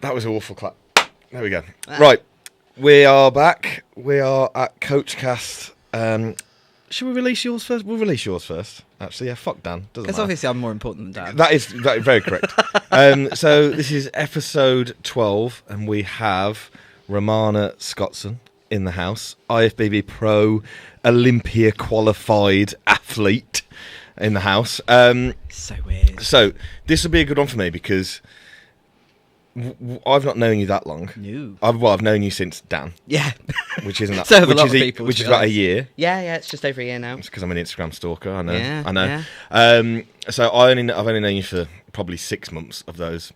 That was an awful clap. There we go. Right, we are back. We are at Coachcast. Should we release yours first? We'll release yours first. Actually, yeah. Fuck Dan. Doesn't Because matter. obviously I'm more important than Dan. That is very correct. So this is episode 12, and we have Romana Skotzen in the house, WPD Pro, Olympia qualified athlete in the house. So weird. So this will be a good one for me because I've not known you that long. No. I've known you since Dan, Yeah. which isn't that. So have a which lot is of people, which to is be about a honest. year. Yeah, it's just over a year now. It's because I'm an Instagram stalker. I know. Yeah, I know. yeah. So I've only known you for probably 6 months of those,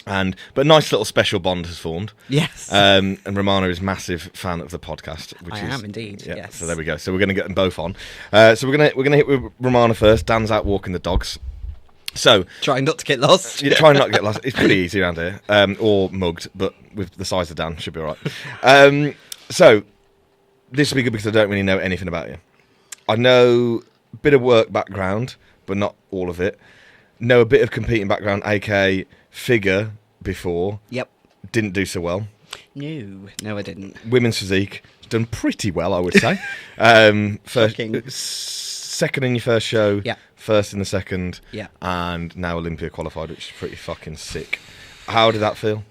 but a nice little special bond has formed. Yes. And Romana is a massive fan of the podcast. Which I is, am indeed, Yeah. yes. So there we go. So we're going to get them both on. So we're gonna hit with Romana first. Dan's out walking the dogs. So Trying not to get lost. you try not to get lost. It's pretty easy around here, or mugged, but with the size of Dan, should be all right. So this will be good because I don't really know anything about you. I know a bit of work background, but not all of it. Know a bit of competing background, aka figure before. Yep. Didn't do so well. No, I didn't. Women's physique done pretty well, I would say. First, Shocking. second in your first show. Yeah. First in the second. Yeah. And now Olympia qualified, which is pretty fucking sick. How did that feel?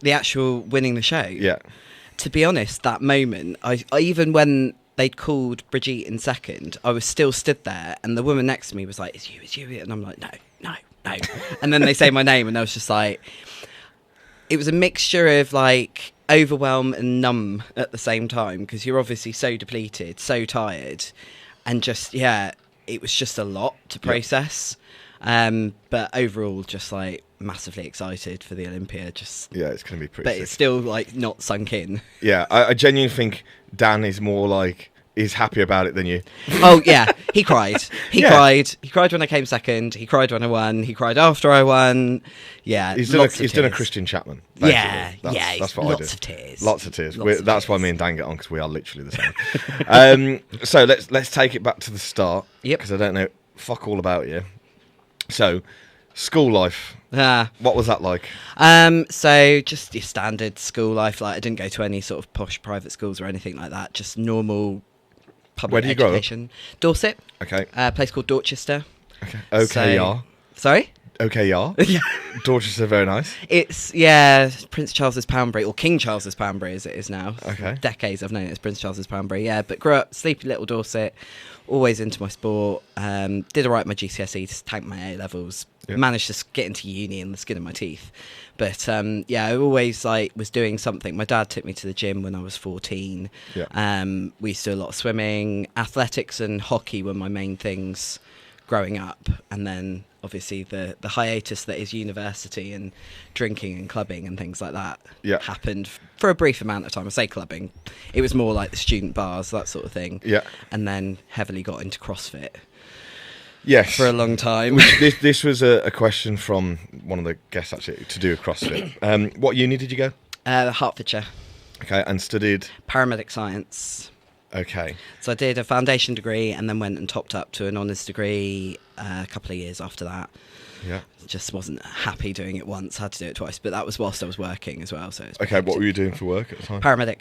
The actual winning the show. Yeah. To be honest, that moment, I even when they'd called Brigitte in second, I was still stood there, and the woman next to me was like, "It's you," and I'm like, "No." And then they say my name, and I was just like, it was a mixture of like overwhelm and numb at the same time because you're obviously so depleted, so tired, and just it was just a lot to process. But overall, just like massively excited for the Olympia. Yeah, it's going to be pretty But sick. it's still like not sunk in. Yeah, I genuinely think Dan is more like, is happy about it than you. Oh yeah, he cried. He Yeah. cried. He cried when I came second. He cried when I won. He cried after I won. Yeah, He's lots done of a tears. Christian Chapman. Basically. Yeah, That's what I do. lots of tears. Lots of tears. Lots of That's why tears. me and Dan get on, because we are literally the same. So let's take it back to the start. Yep. Because I don't know fuck all about you. So, school life. What was that like? So just your standard school life. Like I didn't go to any sort of posh private schools or anything like that. Just normal public Where did you grow up? education. Dorset. Okay. A place called Dorchester. Okay, So- yeah. Sorry. Okay, yeah. Yeah. Dorchester, very nice. It's Prince Charles's Poundbury, or King Charles's Poundbury as it is now. Okay. For decades I've known it as Prince Charles's Poundbury. Yeah, but grew up sleepy little Dorset, always into my sport. Did alright my GCSE, just tanked my A levels. Yeah. Managed to get into uni in the skin of my teeth. But I always was doing something. My dad took me to the gym when I was 14. Yeah. We used to do a lot of swimming, athletics and hockey were my main things growing up, and then obviously the hiatus that is university and drinking and clubbing and things like that happened for a brief amount of time. I say clubbing, it was more like the student bars, that sort of thing. Yeah. And then heavily got into CrossFit Yes. for a long time. This was a question from one of the guests, actually, to do with CrossFit. What uni did you go? Hertfordshire, Okay, and studied... paramedic science. Okay. So I did a foundation degree and then went and topped up to an honours degree a couple of years after that. Yeah. Just wasn't happy doing it once, had to do it twice, but that was whilst I was working as well. So it's Okay, what were you doing for work at the time? paramedic.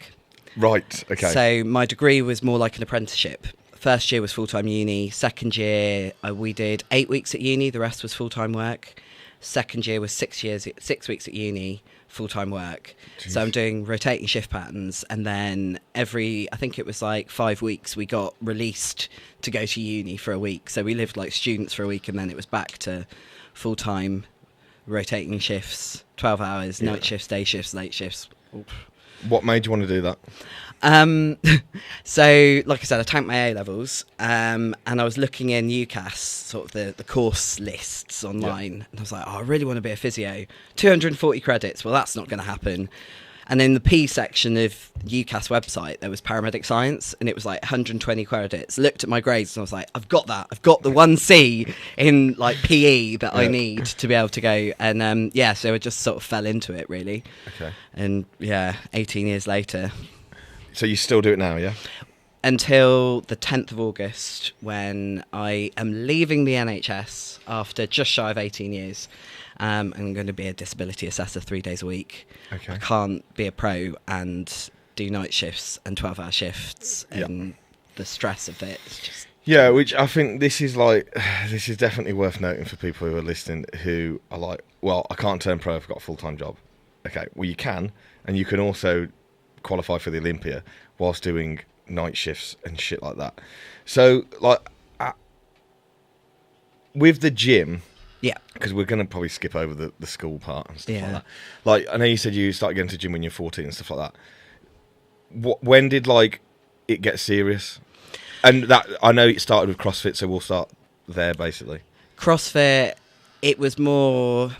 Right, okay. So my degree was more like an apprenticeship. First year was full-time uni. Second year we did 8 weeks at uni. The rest was full-time work. Second year was 6 weeks at uni, full-time work. Jeez. So I'm doing rotating shift patterns, and then I think it was like 5 weeks, we got released to go to uni for a week. So we lived like students for a week, and then it was back to full-time rotating shifts, 12 hours, night shifts, day shifts, late shifts. Oof. What made you want to do that? So, like I said, I tanked my A levels, and I was looking in UCAS, sort of the course lists online, and I was like, oh, I really want to be a physio. 240 credits, well, that's not going to happen. And in the P section of UCAS website, there was paramedic science, and it was like 120 credits. Looked at my grades, and I was like, I've got that. I've got the 1C in like PE that I need to be able to go. And so I just sort of fell into it, really. Okay. And 18 years later. So you still do it now, yeah? Until the 10th of August, when I am leaving the NHS after just shy of 18 years. I'm going to be a disability assessor 3 days a week. Okay. I can't be a pro and do night shifts and 12-hour shifts, and the stress of it is just... Yeah, which I think this is definitely worth noting for people who are listening who are like, well, I can't turn pro, I've got a full-time job. Okay, well, you can, and you can also qualify for the Olympia whilst doing night shifts and shit like that. So, like, with the gym, yeah, because we're going to probably skip over the school part and stuff like Yeah. that. Like, I know you said you started going to the gym when you're 14 and stuff like that. When did, like, it get serious? And that, I know it started with CrossFit, so we'll start there, basically. CrossFit, it was more...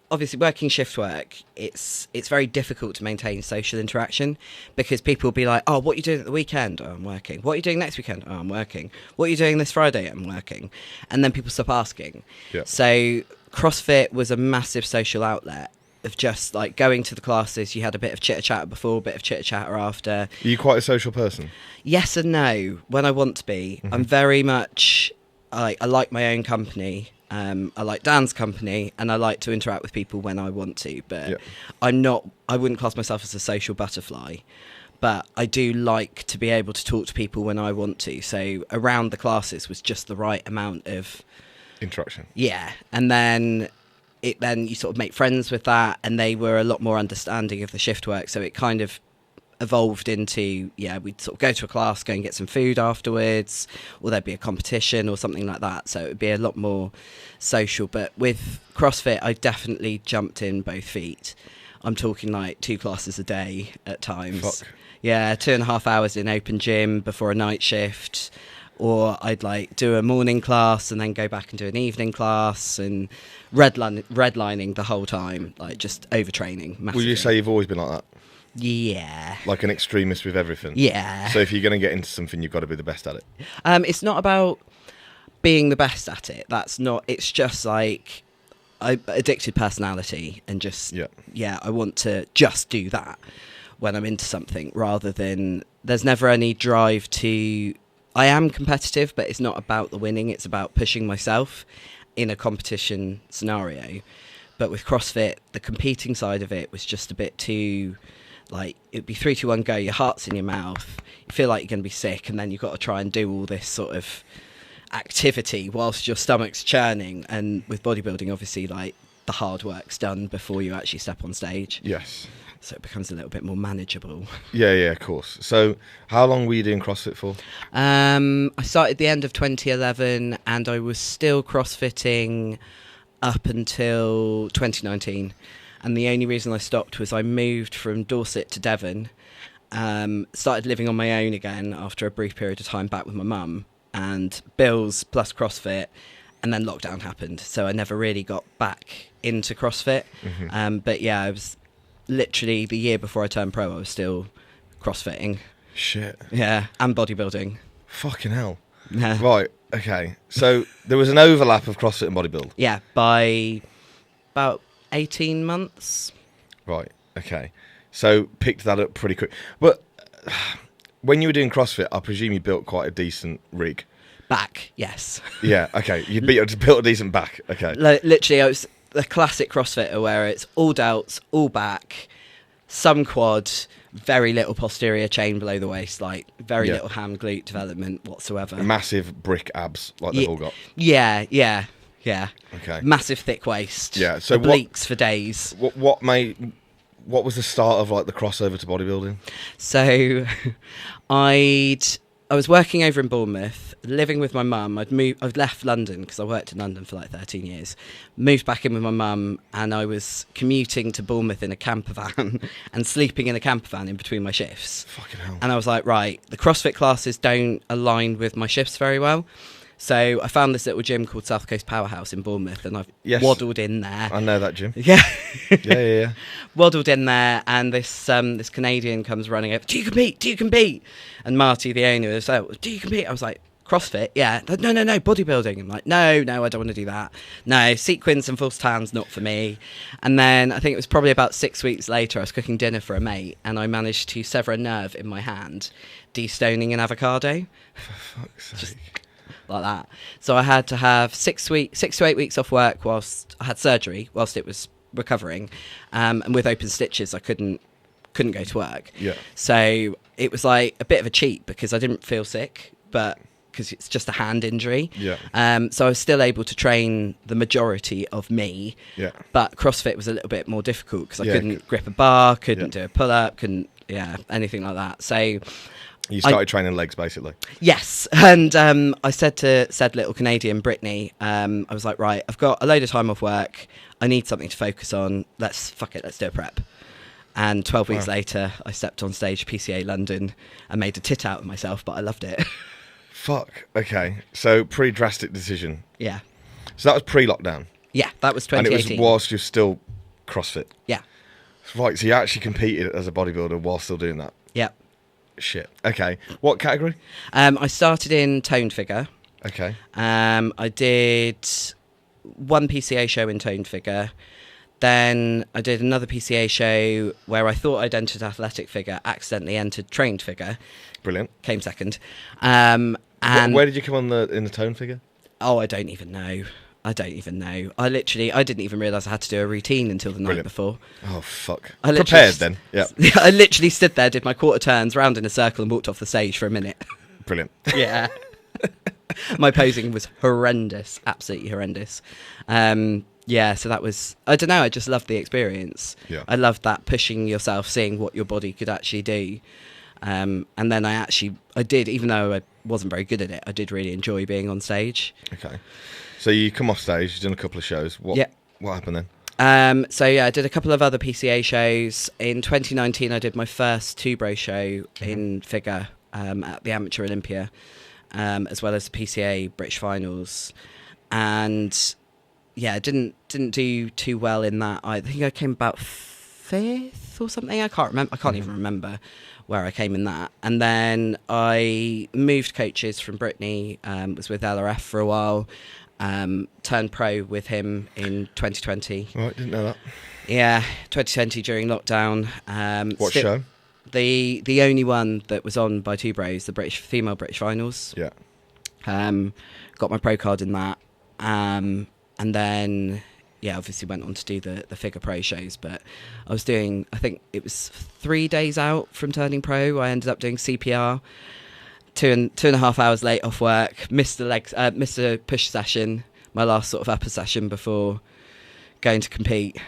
Obviously, working shift work, it's very difficult to maintain social interaction because people will be like, oh, what are you doing at the weekend? Oh, I'm working. What are you doing next weekend? Oh, I'm working. What are you doing this Friday? I'm working. And then people stop asking. Yeah. So CrossFit was a massive social outlet of just like going to the classes. You had a bit of chitter-chatter before, a bit of chitter-chatter after. Are you quite a social person? Yes and no, when I want to be. I'm very much... I like my own company. I like Dan's company, and I like to interact with people when I want to, but I wouldn't class myself as a social butterfly, but I do like to be able to talk to people when I want to. So around the classes was just the right amount of interaction. Yeah. And then you sort of make friends with that, and they were a lot more understanding of the shift work. So it kind of evolved into, we'd sort of go to a class, go and get some food afterwards, or there'd be a competition or something like that. So it would be a lot more social. But with CrossFit, I definitely jumped in both feet. I'm talking like 2 classes a day at times. Fuck. Yeah, 2.5 hours in open gym before a night shift. Or I'd like do a morning class and then go back and do an evening class, and redlining the whole time, like just overtraining massively. Would you say you've always been like that? Yeah. Like an extremist with everything? Yeah. So if you're going to get into something, you've got to be the best at it? It's not about being the best at it. That's not... It's just like... addicted personality, and just... Yeah, I want to just do that when I'm into something, rather than... There's never any drive to... I am competitive, but it's not about the winning. It's about pushing myself in a competition scenario. But with CrossFit, the competing side of it was just a bit too... Like, it'd be 3, 2, 1, go, your heart's in your mouth, you feel like you're going to be sick, and then you've got to try and do all this sort of activity whilst your stomach's churning. And with bodybuilding, obviously, like, the hard work's done before you actually step on stage. Yes. So it becomes a little bit more manageable. Yeah, of course. So how long were you doing CrossFit for? I started the end of 2011, and I was still CrossFitting up until 2019. And the only reason I stopped was I moved from Dorset to Devon, started living on my own again after a brief period of time back with my mum, and bills plus CrossFit, and then lockdown happened. So I never really got back into CrossFit. But yeah, I was literally the year before I turned pro, I was still CrossFitting. Shit. Yeah, and bodybuilding. Fucking hell. Yeah. Right, okay. So there was an overlap of CrossFit and bodybuilding? Yeah, by about 18 months. Right, okay. So picked that up pretty quick. But when you were doing CrossFit, I presume you built quite a decent rig. Back, yes. Yeah, okay. You built a decent back, okay. Literally, I was the classic CrossFitter where it's all delts, all back, some quad, very little posterior chain below the waist, like very little ham glute development whatsoever. Massive brick abs, like they've all got. Yeah. Okay. Massive thick waist. Yeah. So obliques for days. What was the start of like the crossover to bodybuilding? So, I was working over in Bournemouth, living with my mum. I'd left London because I worked in London for like 13 years. Moved back in with my mum, and I was commuting to Bournemouth in a camper van and sleeping in a camper van in between my shifts. Fucking hell. And I was like, right, the CrossFit classes don't align with my shifts very well. So I found this little gym called South Coast Powerhouse in Bournemouth, and I've waddled in there. I know that gym. Yeah. Yeah. Waddled in there, and this Canadian comes running over. Do you compete? And Marty, the owner, was like, do you compete? I was like, CrossFit? Yeah. No, bodybuilding. I'm like, no, I don't want to do that. No, sequins and false tans, not for me. And then I think it was probably about 6 weeks later, I was cooking dinner for a mate, and I managed to sever a nerve in my hand, destoning an avocado. For fuck's sake. like that. So I had to have 6 to 8 weeks off work whilst I had surgery, whilst it was recovering, and with open stitches I couldn't go to work. Yeah. So it was like a bit of a cheat because I didn't feel sick, but because it's just a hand injury. Yeah. So I was still able to train the majority of me. Yeah. But CrossFit was a little bit more difficult because I Yeah, couldn't grip a bar, couldn't do a pull up, couldn't anything like that. So You started training legs, basically. yes, and I said to said little Canadian Brittany, I was like, right, I've got a load of time off work. I need something to focus on. Let's do a prep. And 12 weeks later, I stepped on stage PCA London and made a tit out of myself, but I loved it. Fuck. Okay. So pretty drastic decision. Yeah. So that was pre-lockdown. Yeah, that was And 2018. it was whilst you're still CrossFit. Yeah. Right. So you actually competed as a bodybuilder while still doing that. Yeah. Shit. Okay. What category? I started in toned figure. Okay. I did one PCA show in toned figure. Then I did another PCA show where I thought I'd entered athletic figure, accidentally entered trained figure. Brilliant. Came second. And Where did you come on in the tone figure? Oh, I don't even know. I didn't even realise I had to do a routine until the night before. Oh, fuck. I Prepared then? Yeah. I literally stood there, did my quarter turns, round in a circle and walked off the stage for a minute. Brilliant. Yeah. My posing was horrendous, absolutely horrendous. Yeah, so that was, I don't know, I just loved the experience. Yeah. I loved that pushing yourself, seeing what your body could actually do. And then I did, even though I wasn't very good at it, I did really enjoy being on stage. Okay. So you come off stage, you've done a couple of shows. What happened then? So yeah, I did a couple of other PCA shows. In 2019, I did my first two-bro show in figure at the Amateur Olympia, as well as the PCA British Finals. And yeah, didn't do too well in that. I think I came about 5th or something. I can't remember. I can't even remember where I came in that. And then I moved coaches from Brittany. Was with LRF for a while. Turned pro with him in 2020. Right, didn't know that. Yeah, 2020 during lockdown. What show? The only one that was on by two bros, the female British Finals. Yeah. Got my pro card in that. And then, yeah, obviously went on to do the figure pro shows. But I was doing, I think it was 3 days out from turning pro. I ended up doing CPR. 2.5 hours late off work. Missed a push session, my last sort of upper session before going to compete.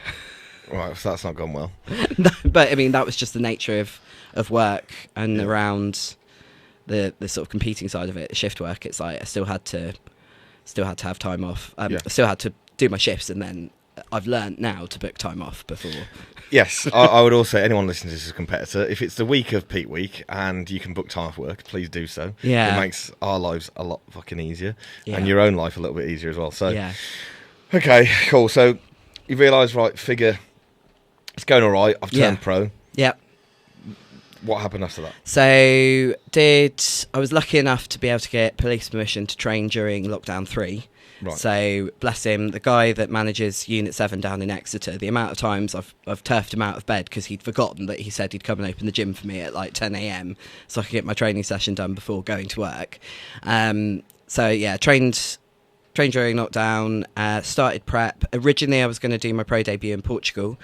Right, so that's not gone well. No, but I mean, that was just the nature of work and around the sort of competing side of it, the shift work. It's like I still had to have time off. I still had to do my shifts, and then I've learned now to book time off before. Yes, I would also, anyone listening to this as a competitor, if it's the week of peak week and you can book time off work, please do so. Yeah. It makes our lives a lot fucking easier, Yeah. and your own life a little bit easier as well. So, Yeah. Okay, cool. So you realise, right, figure, it's going all right. I've turned pro. Yep. What happened after that? So I was lucky enough to be able to get police permission to train during lockdown 3. Right. So bless him, the guy that manages Unit 7 down in Exeter, the amount of times I've turfed him out of bed because he'd forgotten that he said he'd come and open the gym for me at like 10 a.m. so I could get my training session done before going to work. So yeah, trained during lockdown, started prep. Originally I was going to do my pro debut in Portugal,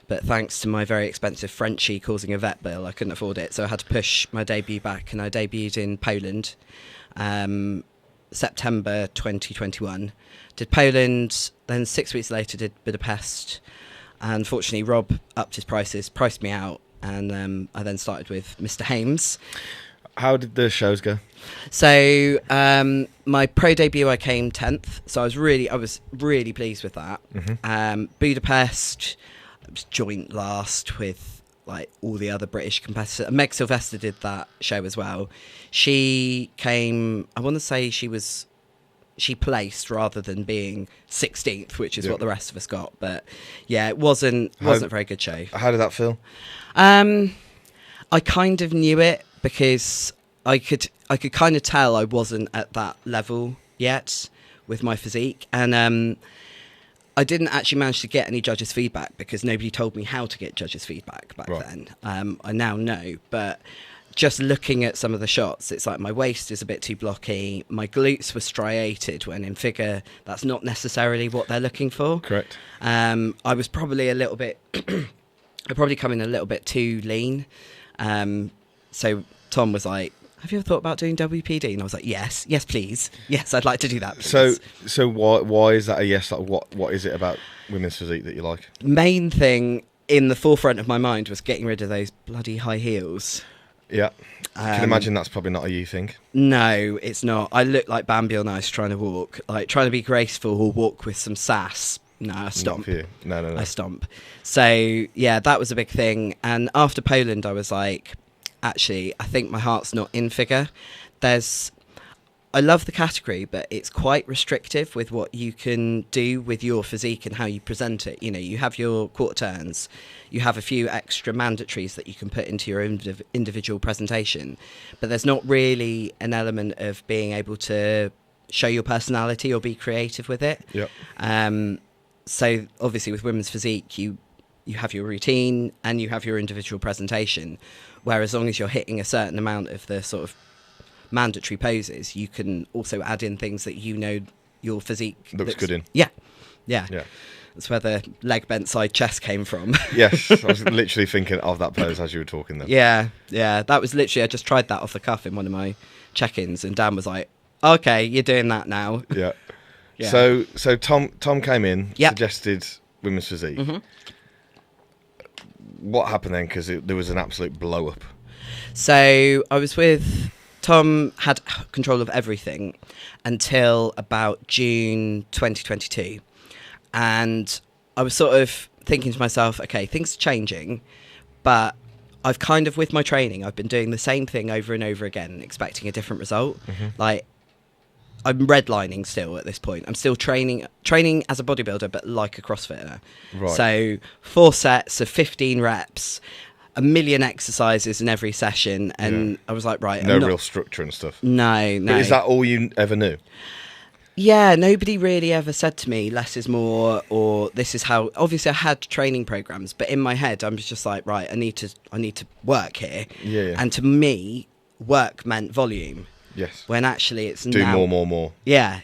but thanks to my very expensive Frenchie causing a vet bill, I couldn't afford it. So I had to push my debut back, and I debuted in Poland. September 2021. Did Poland, then 6 weeks later did Budapest. And unfortunately, Rob upped his prices, priced me out, and I then started with Mr. Hames. How did the shows go? So my pro debut, I came 10th. So I was really pleased with that. Mm-hmm. Budapest, I was joint last with like all the other British competitors. Meg Sylvester did that show as well. She came, I want to say she placed rather than being 16th, which is what the rest of us got. But yeah, it wasn't a very good show. How did that feel? I kind of knew it because I could kind of tell I wasn't at that level yet with my physique, and I didn't actually manage to get any judges' feedback because nobody told me how to get judges' feedback back then. I now know, but just looking at some of the shots, it's like my waist is a bit too blocky. My glutes were striated, when in figure, that's not necessarily what they're looking for. Correct. I was probably a little bit, I probably come in a little bit too lean. So Tom was like, have you ever thought about doing WPD? And I was like, yes, please. Yes, I'd like to do that, please. So why is that a yes? Like, what is it about women's physique that you like? Main thing in the forefront of my mind was getting rid of those bloody high heels. Yeah. I can imagine that's probably not a you thing. No, it's not. I look like Bambi on Ice trying to walk. Like, trying to be graceful or walk with some sass. No, I stomp. Not for you. No. I stomp. So, yeah, that was a big thing. And after Poland, I was like, actually, I think my heart's not in figure. I love the category, but it's quite restrictive with what you can do with your physique and how you present it. You know, you have your quarter turns, you have a few extra mandatories that you can put into your individual presentation, but there's not really an element of being able to show your personality or be creative with it. Yep. So obviously with women's physique, you have your routine and you have your individual presentation, where as long as you're hitting a certain amount of the sort of mandatory poses, you can also add in things that you know your physique looks good in. Yeah. That's where the leg bent side chest came from. Yes, I was literally thinking of that pose as you were talking then. Yeah, that was literally, I just tried that off the cuff in one of my check-ins, and Dan was like, okay, you're doing that now. Yeah. So Tom came in, Yep. suggested women's physique. Mm-hmm. What happened then? Because there was an absolute blow up. So I was with Tom, had control of everything until about June 2022. And I was sort of thinking to myself, okay, things are changing, but I've kind of, with my training, I've been doing the same thing over and over again, expecting a different result. Mm-hmm. Like, I'm redlining still at this point. I'm still training as a bodybuilder, but like a CrossFitter. Right. So 4 sets of 15 reps, a million exercises in every session. And I was like, right. No real structure and stuff. No. But is that all you ever knew? Yeah, nobody really ever said to me, less is more, or this is how. Obviously, I had training programs, but in my head, I was just like, right, I need to work here. Yeah. And to me, work meant volume. Yes. When actually it's do now... more. Yeah.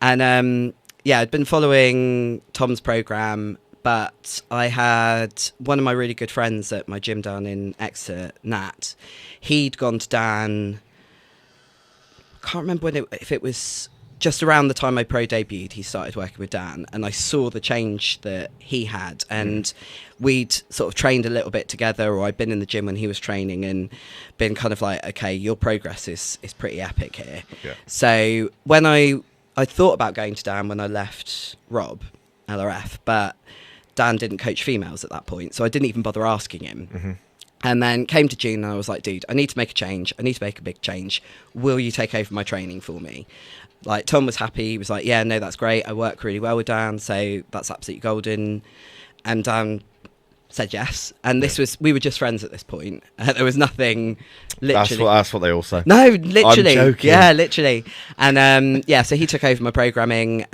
And I'd been following Tom's program, but I had one of my really good friends at my gym down in Exeter, Nat. He'd gone to Dan. I can't remember if it was just around the time my pro debuted, he started working with Dan, and I saw the change that he had, and we'd sort of trained a little bit together, or I'd been in the gym when he was training and been kind of like, okay, your progress is pretty epic here. Yeah. So when I thought about going to Dan when I left Rob, LRF, but Dan didn't coach females at that point, so I didn't even bother asking him. Mm-hmm. And then came to June and I was like, dude, I need to make a change. I need to make a big change. Will you take over my training for me? Like, Tom was happy. He was like, yeah, no, that's great. I work really well with Dan, so that's absolutely golden. And Dan said yes. And we were just friends at this point. There was nothing, literally. That's what they all say. No, literally. I'm joking. Yeah, literally. And so he took over my programming.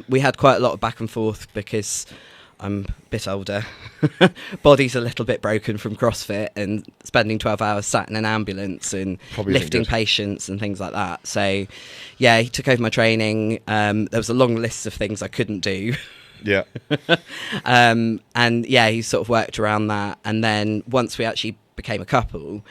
We had quite a lot of back and forth because I'm a bit older. Body's a little bit broken from CrossFit and spending 12 hours sat in an ambulance and probably lifting patients and things like that. So, yeah, he took over my training. There was a long list of things I couldn't do. Yeah. And yeah, he sort of worked around that. And then once we actually became a couple,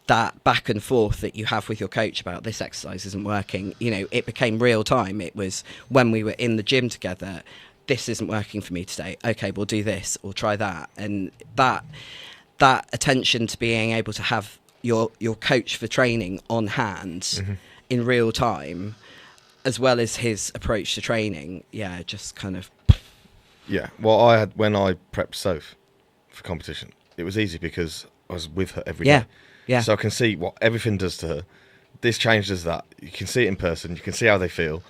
that back and forth that you have with your coach about this exercise isn't working, it became real time. It was when we were in the gym together, this isn't working for me today. Okay, we'll do this or try that. And that attention to being able to have your coach for training on hand in real time, as well as his approach to training, just kind of... Yeah, well, I had, when I prepped Soph for competition, it was easy because I was with her every day. Yeah. So I can see what everything does to her. This change does that. You can see it in person. You can see how they feel.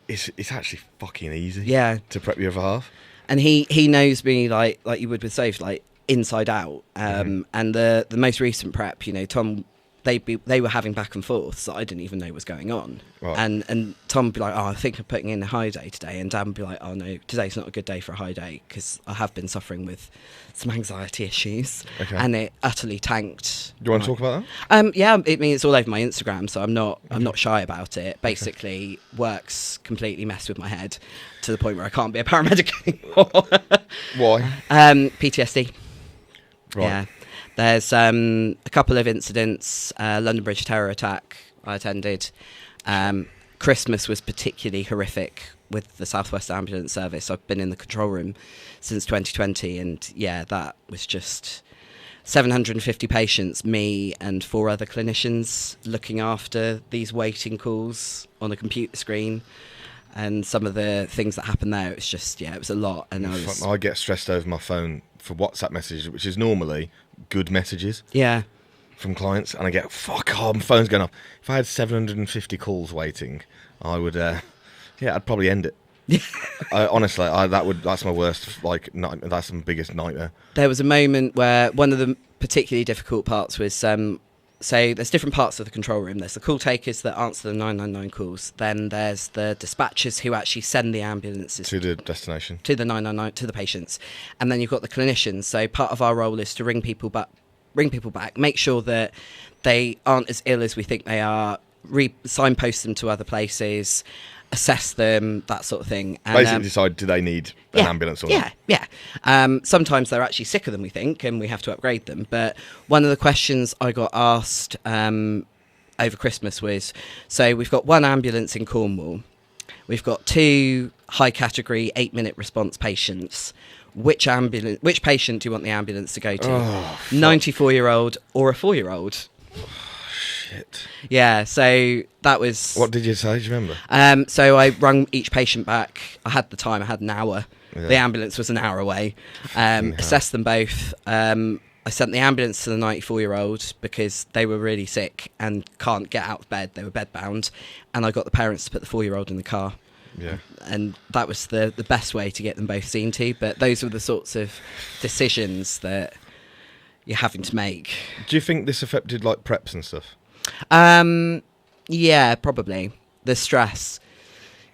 It's actually fucking easy. Yeah. To prep your other half. And he knows me like you would with Soph, like inside out. And the most recent prep, Tom they were having back and forths that I didn't even know was going on. Right. And Tom would be like, oh, I think I'm putting in a high day today. And Dan would be like, oh, no, today's not a good day for a high day because I have been suffering with some anxiety issues. Okay. And it utterly tanked. Do you want to talk about that? Yeah, I mean, it's all over my Instagram, so I'm not shy about it. Basically, work's completely messed with my head to the point where I can't be a paramedic anymore. Why? PTSD. Right. Yeah. There's a couple of incidents. London Bridge terror attack I attended. Christmas was particularly horrific with the South West Ambulance Service. I've been in the control room since 2020, and yeah, that was just 750 patients, me and 4 other clinicians looking after these waiting calls on a computer screen. And some of the things that happened there, it was just, it was a lot. And I get stressed over my phone for WhatsApp messages, which is normally good messages. Yeah. From clients, and I get, fuck, my phone's going off. If I had 750 calls waiting, I would, I'd probably end it. Honestly, that's my worst, that's my biggest nightmare. There was a moment where one of the particularly difficult parts was, so there's different parts of the control room. There's the call takers that answer the 999 calls. Then there's the dispatchers who actually send the ambulances to the destination, to the 999, to the patients. And then you've got the clinicians. So part of our role is to ring people back, make sure that they aren't as ill as we think they are, signpost them to other places, assess them, that sort of thing. And, basically decide, do they need an ambulance or not? Yeah. Sometimes they're actually sicker than we think and we have to upgrade them. But one of the questions I got asked over Christmas was, so we've got 1 ambulance in Cornwall. We've got 2 high category 8-minute response patients. Which patient do you want the ambulance to go to? 94-year-old or a 4-year-old? Shit. Yeah, so that was... What did you say? Do you remember? So I rung each patient back. I had the time. I had an hour. Yeah. The ambulance was an hour away. Assessed them both. I sent the ambulance to the 94-year-old because they were really sick and can't get out of bed. They were bedbound. And I got the parents to put the 4-year-old in the car. Yeah. And that was the best way to get them both seen to. But those were the sorts of decisions that you're having to make. Do you think this affected like preps and stuff? Yeah, probably. The stress.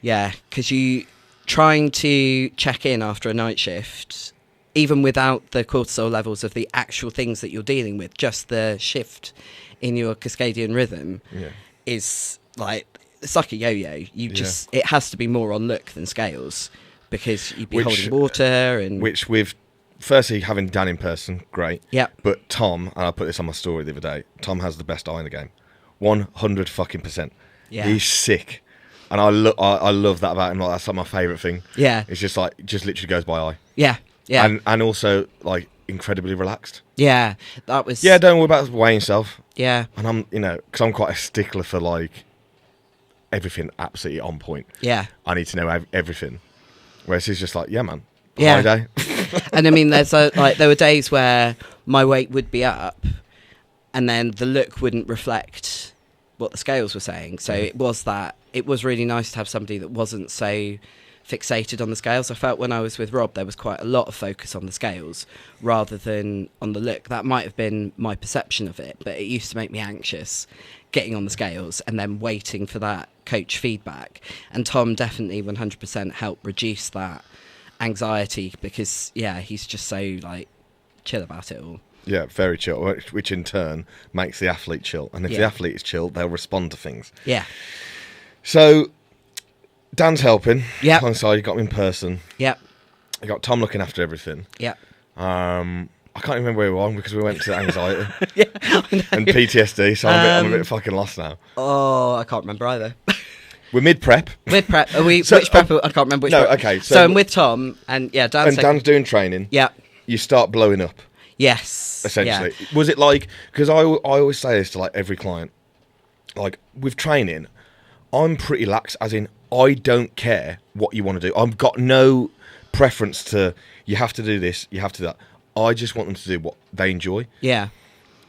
Yeah, because you trying to check in after a night shift, even without the cortisol levels of the actual things that you're dealing with, just the shift in your circadian rhythm is like, it's like a yo-yo. It has to be more on look than scales because you'd be holding water and... Which with, firstly, having Dan in person, great. Yeah. But Tom, and I put this on my story the other day, Tom has the best eye in the game. 100%. Yeah. He's sick. And I love that about him. Like, that's like my favourite thing. Yeah. It's just like, just literally goes by eye. Yeah. Yeah. And also, like, incredibly relaxed. Yeah. That was... Yeah, don't worry about weighing yourself. Yeah. And I'm, because I'm quite a stickler for, like, everything absolutely on point. Yeah. I need to know everything. Whereas he's just like, yeah, man. High day. And I mean, there were days where my weight would be up and then the look wouldn't reflect what the scales were saying. So it was really nice to have somebody that wasn't so fixated on the scales. I felt when I was with Rob, there was quite a lot of focus on the scales rather than on the look. That might have been my perception of it, but it used to make me anxious getting on the scales and then waiting for that coach feedback. And Tom definitely 100% helped reduce that anxiety because, he's just so, like, chill about it all. Yeah, very chill, which in turn makes the athlete chill. And if the athlete is chill, they'll respond to things. Yeah. So, Dan's helping. Yeah. Alongside, you got him in person. Yeah. You got Tom looking after everything. Yeah. I can't remember where we were because we went to anxiety and PTSD, so I'm a bit fucking lost now. Oh, I can't remember either. We're mid-prep. Mid-prep. Are we, which prep? I can't remember which prep. Okay. So I'm with Tom, and Dan's doing training. Yeah. You start blowing up. Yes. Essentially. Yeah. Was it like, because I always say this to like every client, like with training, I'm pretty lax, as in I don't care what you want to do. I've got no preference to, you have to do this, you have to do that. I just want them to do what they enjoy. Yeah.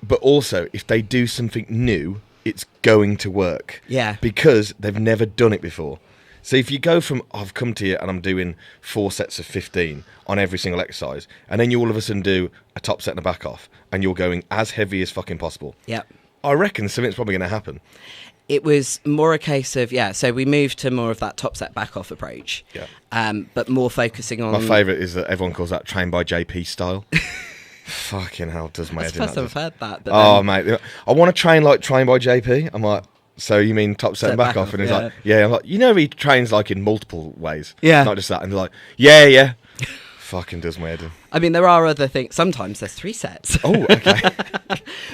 But also, if they do something new, it's going to work. Yeah. Because they've never done it before. So if you go from, I've come to you and I'm doing 4 sets of 15 on every single exercise, and then you all of a sudden do a top set and a back off, and you're going as heavy as fucking possible. Yep. I reckon something's probably going to happen. It was more a case of, so we moved to more of that top set back off approach. Yeah. But more focusing on... My favourite is that everyone calls that train by JP style. Fucking hell, does my head in That's that. the first I've heard that. But Oh, mate. I want to train like train by JP. I'm like, so you mean top set and back off? And he's like, yeah. I'm like, he trains like in multiple ways. Yeah. Not just that. And they're like, yeah. Fucking does my head in. I mean, there are other things. Sometimes there's 3 sets. Oh, okay.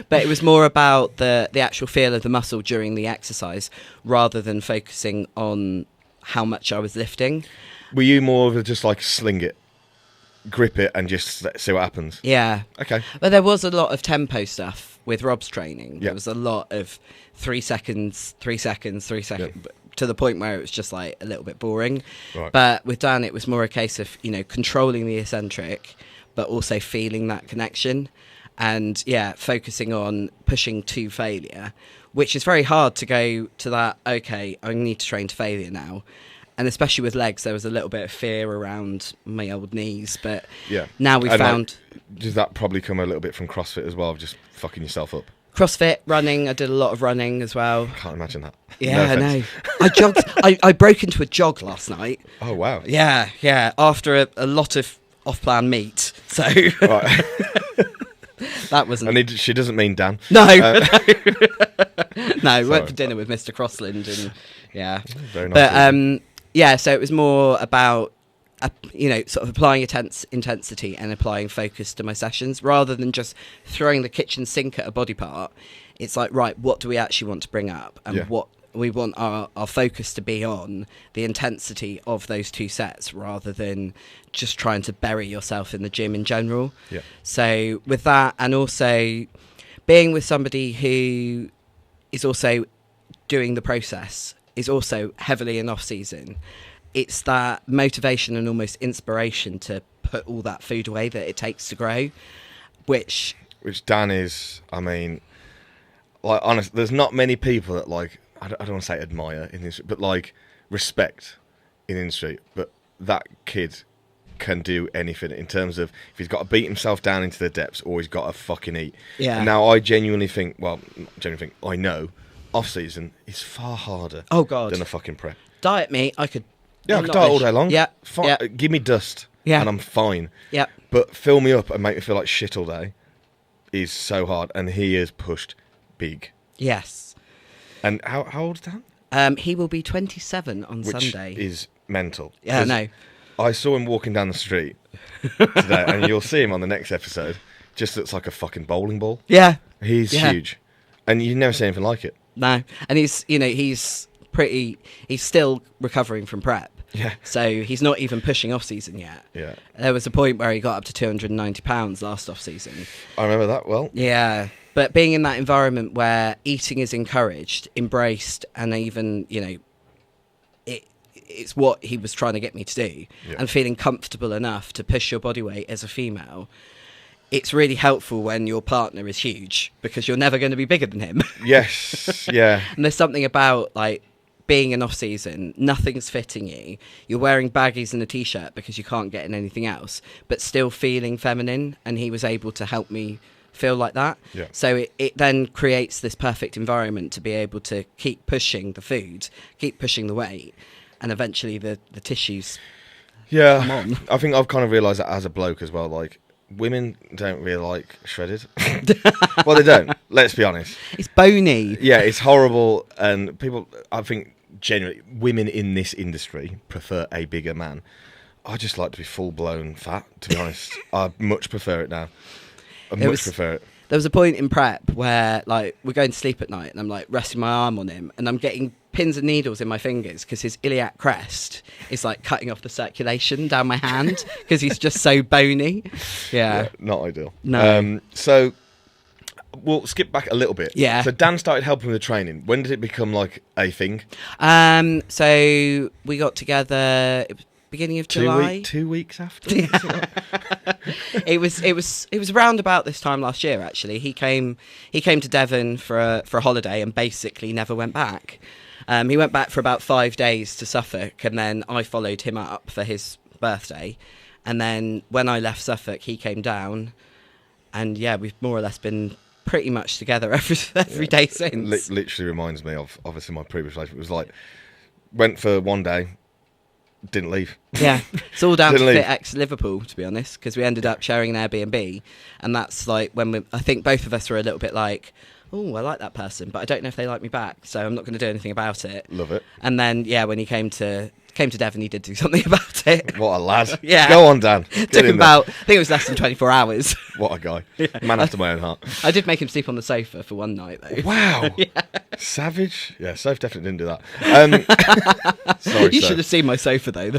But it was more about the actual feel of the muscle during the exercise rather than focusing on how much I was lifting. Were you more of a just like sling it, grip it, and just see what happens? Yeah. Okay. But there was a lot of tempo stuff with Rob's training. Yeah. There was a lot of 3 seconds, 3 seconds, 3 seconds, to the point where it was just like a little bit boring. Right. But with Dan, it was more a case of, controlling the eccentric, but also feeling that connection. And focusing on pushing to failure, which is very hard to go to that, okay, I need to train to failure now. And especially with legs, there was a little bit of fear around my old knees. But now we've found... does that probably come a little bit from CrossFit as well, of just fucking yourself up? CrossFit, running, I did a lot of running as well. Can't imagine that. Yeah, No I know. offense. I jogged. I broke into a jog last night. Oh, wow. Yeah. After a lot of off-plan meat. So Right. that wasn't... And she doesn't mean Dan. No. No, we went for dinner with Mr. Crossland and Very nice. But so it was more about sort of applying intensity and applying focus to my sessions rather than just throwing the kitchen sink at a body part. It's like, right, what do we actually want to bring up, and what we want our focus to be on the intensity of those 2 sets rather than just trying to bury yourself in the gym in general. Yeah. So with that, and also being with somebody who is also doing the process, is also heavily in off season, it's that motivation and almost inspiration to put all that food away that it takes to grow, which Dan is, I mean, like, honest, there's not many people that, like, I don't want to say admire in this, but like respect in the industry. But that kid can do anything in terms of if he's got to beat himself down into the depths or he's got to fucking eat. Yeah. And now I genuinely think, I know off season is far harder than a fucking prep. Diet me, I could... Yeah, I could diet all day long. Yeah. Give me dust and I'm fine. Yeah. But fill me up and make me feel like shit all day is so hard. And he is pushed big. Yes. And how old is Dan? He will be 27 on Sunday. Which is mental. Yeah, no. I saw him walking down the street today, and you'll see him on the next episode. Just looks like a fucking bowling ball. Yeah. He's huge. And you never see anything like it. No. And he's still recovering from prep. Yeah. So he's not even pushing off season yet. Yeah. There was a point where he got up to 290 pounds last off season. I remember that well. Yeah. But being in that environment where eating is encouraged, embraced, and even, it's what he was trying to get me to do, and feeling comfortable enough to push your body weight as a female, it's really helpful when your partner is huge because you're never going to be bigger than him. Yes, yeah. And there's something about, like, being in off season, nothing's fitting you. You're wearing baggies and a t-shirt because you can't get in anything else, but still feeling feminine. And he was able to help me feel like that. Yeah. So it then creates this perfect environment to be able to keep pushing the food, keep pushing the weight, and eventually the tissues come on. I think I've kind of realised that as a bloke as well. Like, women don't really like shredded. Well, they don't. Let's be honest. It's bony. Yeah, it's horrible. And people, I think, generally, women in this industry prefer a bigger man. I just like to be full-blown fat, to be honest. I much prefer it now. I prefer it. There was a point in prep where, like, we're going to sleep at night and I'm, like, resting my arm on him and I'm getting pins and needles in my fingers because his iliac crest is, like, cutting off the circulation down my hand because he's just so bony. Yeah. Not ideal. No. So we'll skip back a little bit. Yeah. So Dan started helping with the training. When did it become, like, a thing? So we got together... It was beginning of July. 2 weeks after. Yeah. It was around about this time last year. Actually, he came to Devon for a holiday and basically never went back. He went back for about 5 days to Suffolk, and then I followed him up for his birthday. And then when I left Suffolk, he came down, and yeah, we've more or less been pretty much together every day since. Literally reminds me of obviously my previous relationship. It was like went for one day, didn't leave. Yeah, it's all down to Didn't leave. Fit X Liverpool, to be honest, because we ended up sharing an Airbnb, and that's like when I think both of us were a little bit like, oh, I like that person, but I don't know if they like me back, so I'm not going to do anything about it. Love it. And then, yeah, when he came to Devon, he did do something about it. What a lad. Yeah. Go on, Dan. Get Took in him there. about, I think it was less than 24 hours. What a guy. Man after my own heart. I did make him sleep on the sofa for one night, though. Wow. Savage. Yeah, Soph definitely didn't do that. Sorry, You Soph. should have seen my sofa, though.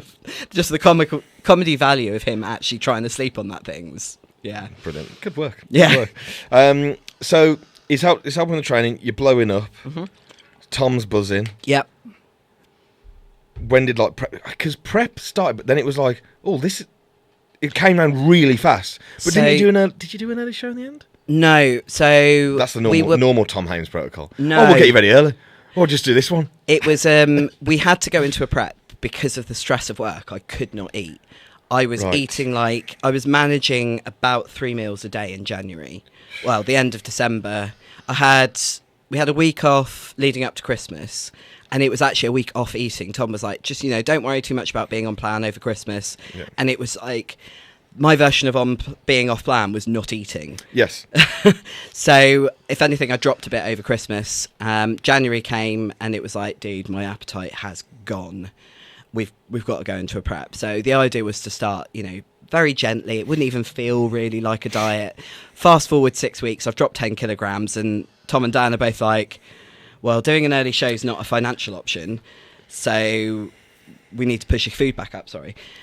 Just the comedy value of him actually trying to sleep on that thing was, yeah. Brilliant. Good work. Yeah. Good work. So it's helping the training. You're blowing up. Mm-hmm. Tom's buzzing. Yep. When did like prep? Because prep started, but then it was like, oh, it came around really fast. But So- did you do an early show in the end? No, so That's the we were, normal Tom Haynes protocol. No. Oh, we'll get you ready early. Or just do this one. It was we had to go into a prep because of the stress of work. I could not eat. I was Right. eating I was managing about 3 meals a day in January. Well, the end of December, we had a week off leading up to Christmas, and it was actually a week off eating. Tom was like, just don't worry too much about being on plan over Christmas. Yeah. And it was like my version of being off plan was not eating. Yes. So, if anything, I dropped a bit over Christmas. January came, and it was like, dude, my appetite has gone. We've got to go into a prep. So the idea was to start, very gently. It wouldn't even feel really like a diet. Fast forward 6 weeks, I've dropped 10 kilograms, and Tom and Dan are both like, well, doing an early show is not a financial option, so we need to push your food back up.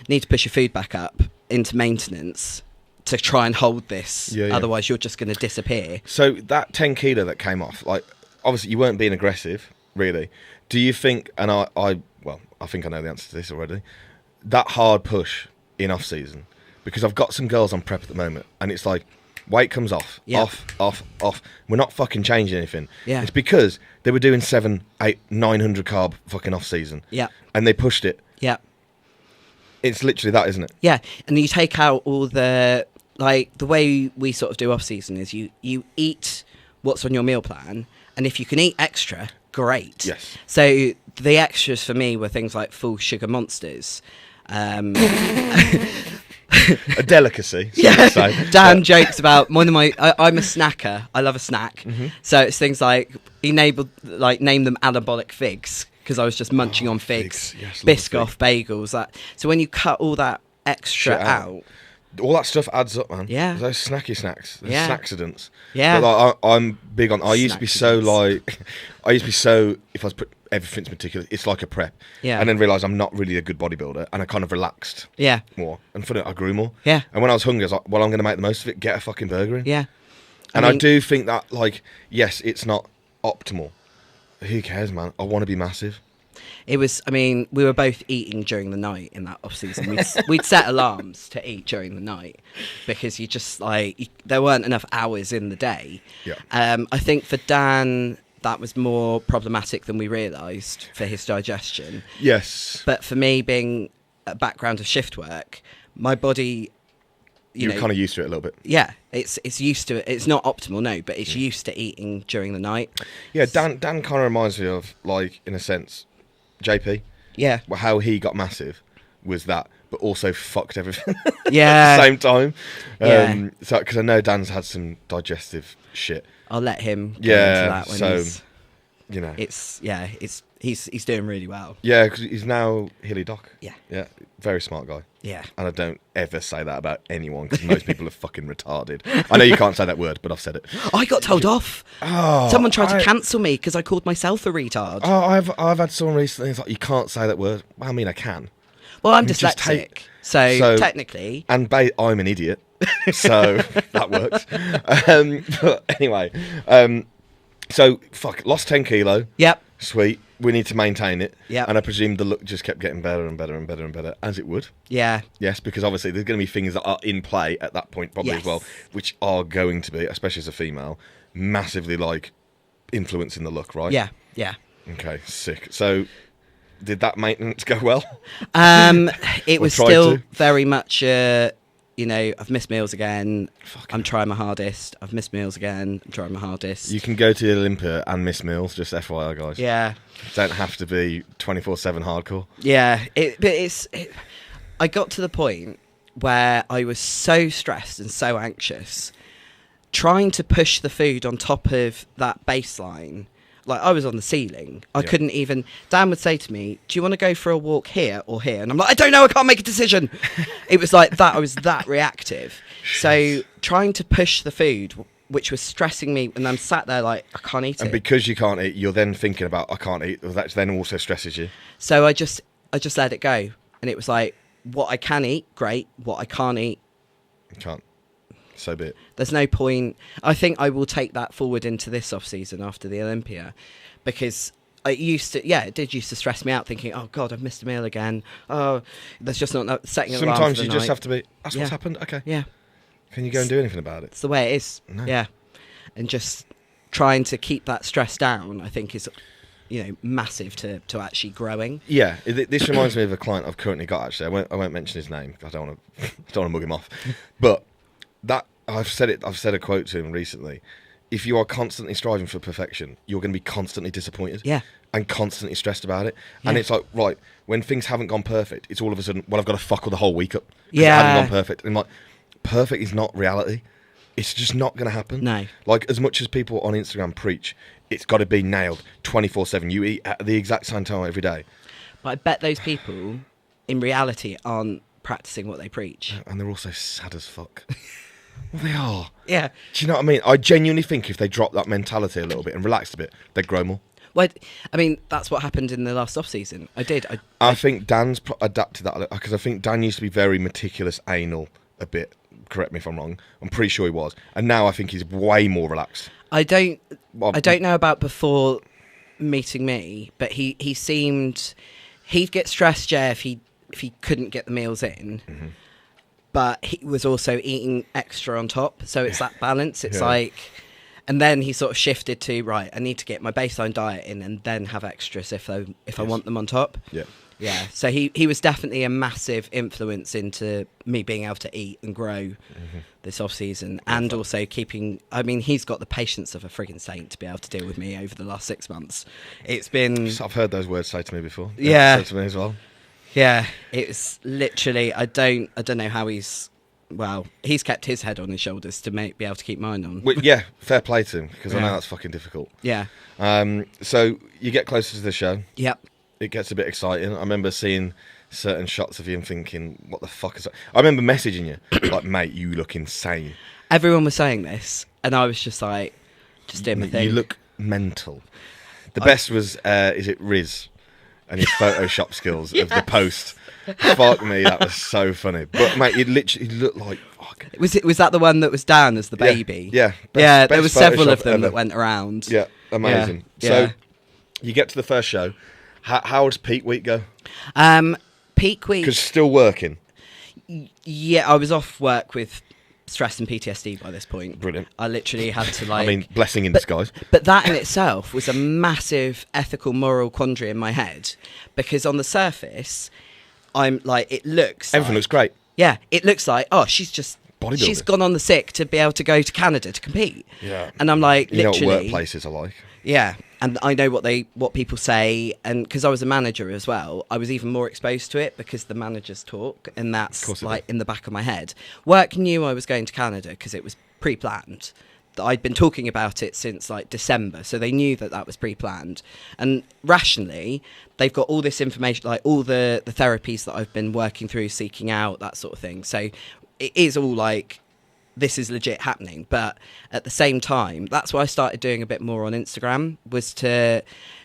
Need to push your food back up into maintenance to try and hold this. Yeah. Otherwise, you're just going to disappear. So that 10 kilo that came off, like, obviously you weren't being aggressive, really. Do you think, and I think I know the answer to this already, that hard push in off season, because I've got some girls on prep at the moment, and it's like, weight comes off, Yeah. off. We're not fucking changing anything. Yeah. It's because they were doing 700, 800, 900 carb fucking off season. Yeah. And they pushed it. Yeah. It's literally that, isn't it? Yeah, and you take out all the way we sort of do off season is you eat what's on your meal plan, and if you can eat extra, great. Yes. So the extras for me were things like full sugar monsters. A delicacy. So Yeah, to say. Dan jokes about one of my. I'm a snacker. I love a snack. Mm-hmm. So it's things like name them anabolic figs, because I was just munching on figs, figs. Yes, love a Biscoff, bagels. So when you cut all that extra Shit out. All that stuff adds up, man. Yeah. Those snacky snacks. Those Yeah. snacksidents. Yeah. But like, I'm big on... I used to be so Snacksidents. if I was put everything's meticulous, it's like a prep. Yeah. And then realised I'm not really a good bodybuilder, and I kind of relaxed Yeah, more. And for it, I grew more. Yeah. And when I was hungry, I was like, well, I'm going to make the most of it, get a fucking burger in. yeah. And I mean, do think that, like, yes, it's not optimal. Who cares, man? I want to be massive. It was. I mean, we were both eating during the night in that off season. We'd set alarms to eat during the night because you just there weren't enough hours in the day. Yeah. I think for Dan that was more problematic than we realised for his digestion. Yes. But for me, being a background of shift work, my body, You're kind of used to it a little bit. yeah, it's used to it. It's not optimal, no, but it's used to eating during the night. Yeah, Dan kind of reminds me of, like, in a sense, JP. Yeah. Well, how he got massive was that, but also fucked everything Yeah. at the same time. Yeah. So, because I know Dan's had some digestive shit. I'll let him go Yeah, into that when so, he's... You know. He's doing really well. Yeah, because he's now Hilly Doc. Yeah. Yeah, very smart guy. Yeah. And I don't ever say that about anyone, because most people are fucking retarded. I know you can't say that word, but I've said it. I got told off. Oh, Someone tried to cancel me because I called myself a retard. Oh, I've had someone recently. It's like, you can't say that word. Well, I mean, I can. Well, I'm just dyslexic, so technically... And I'm an idiot, so that works. But anyway, so lost 10 kilo. Yep. Sweet. We need to maintain it. Yep. And I presume the look just kept getting better and better and better and better, as it would. Yeah. Yes, because obviously there's going to be things that are in play at that point probably as well, Yes. which are going to be, especially as a female, massively influencing the look, right? Yeah. Yeah. Okay, sick. So did that maintenance go well? It Or was tried still to? very much you know, I've missed meals again. Fucking I'm trying my hardest. I've missed meals again. I'm trying my hardest. You can go to the Olympia and miss meals, just FYI, guys. Yeah. Don't have to be 24/7 hardcore. Yeah. I got to the point where I was so stressed and so anxious, trying to push the food on top of that baseline. Like, I was on the ceiling. I couldn't even... Dan would say to me, do you want to go for a walk here or here? And I'm like, I don't know, I can't make a decision. It was like that. I was that reactive. So trying to push the food, which was stressing me, and I'm sat there like, I can't eat it. And because you can't eat, you're then thinking about, I can't eat. That then also stresses you. So I just let it go. And it was like, what I can eat, great. What I can't eat, You can't. So be it. there's no point. I think I will take that forward into this off season after the Olympia, because it did used to stress me out, thinking, oh God, I've missed a meal again. Oh, there's just not setting an alarm Sometimes for you the just night. have to be, that's what's happened, okay. Yeah, Can you go and do anything about it? it's the way it is. No. Yeah, and just trying to keep that stress down, I think, is, you know, massive to actually growing. Yeah, this reminds me of a client I've currently got, actually. I won't mention his name, 'cause I don't want to mug him off. But that I've said a quote to him recently. If you are constantly striving for perfection, you're going to be constantly disappointed. Yeah. And constantly stressed about it. Yeah. And it's like, right, when things haven't gone perfect, it's all of a sudden, well, I've got to fuck all the whole week up. 'Cause it Yeah. hasn't gone perfect. And I'm like, perfect is not reality. It's just not going to happen. No. Like, as much as people on Instagram preach, it's got to be nailed 24/7. You eat at the exact same time every day. But I bet those people, in reality, aren't practicing what they preach. And they're also sad as fuck. Well, they are. Yeah. Do you know what I mean? I genuinely think if they dropped that mentality a little bit and relaxed a bit, they'd grow more. Well, I mean, that's what happened in the last off season. I think Dan's adapted that, because I think Dan used to be very meticulous, anal a bit. Correct me if I'm wrong. I'm pretty sure he was. And now I think he's way more relaxed. I don't know about before meeting me, but he seemed, he'd get stressed, if he couldn't get the meals in. Mm-hmm. But he was also eating extra on top, so it's that balance. It's Yeah. like, and then he sort of shifted to, right, I need to get my baseline diet in and then have extras if I want them on top. Yeah. Yeah, so he was definitely a massive influence into me being able to eat and grow this off season, and also keeping. I mean, he's got the patience of a friggin' saint to be able to deal with me over the last 6 months. It's been. I've heard those words say to me before. Yeah. Said to me as well. Yeah, it's literally. I don't know how he's. Well, he's kept his head on his shoulders to be able to keep mine on. Well, yeah, fair play to him, because I know Yeah. that's fucking difficult. Yeah. So you get closer to the show. Yep. It gets a bit exciting. I remember seeing certain shots of you and thinking, what the fuck is that? I remember messaging you, like, mate, you look insane. Everyone was saying this, and I was just like, just doing my thing. You look mental. The best was, is it Riz and his Photoshop skills of the post? Fuck me, that was so funny. But, mate, you literally looked like... Fuck. Was that the one that was down as the baby? Yeah. There Best was several Photoshop of them ever. that went around. Yeah, amazing. Yeah. So, Yeah. you get to the first show. How does peak week go? Peak week. Because still working. Yeah, I was off work with stress and PTSD by this point. Brilliant. I literally had to like. I mean, blessing in disguise. But that in itself was a massive ethical, moral quandary in my head, because on the surface, I'm like, it looks. Everything like, looks great. Yeah, it looks like, oh, she's Bodybuilder. She's gone on the sick to be able to go to Canada to compete. Yeah. And I'm like, You know literally. what workplaces are like. Yeah, and I know what people say, and because I was a manager as well, I was even more exposed to it because the managers talk, and that's like in the back of my head. Work knew I was going to Canada because it was pre-planned. I'd been talking about it since like December, so they knew that was pre-planned. And rationally, they've got all this information, like all the therapies that I've been working through, seeking out, that sort of thing. So it is all like, this is legit happening. But at the same time, that's why I started doing a bit more on Instagram, was to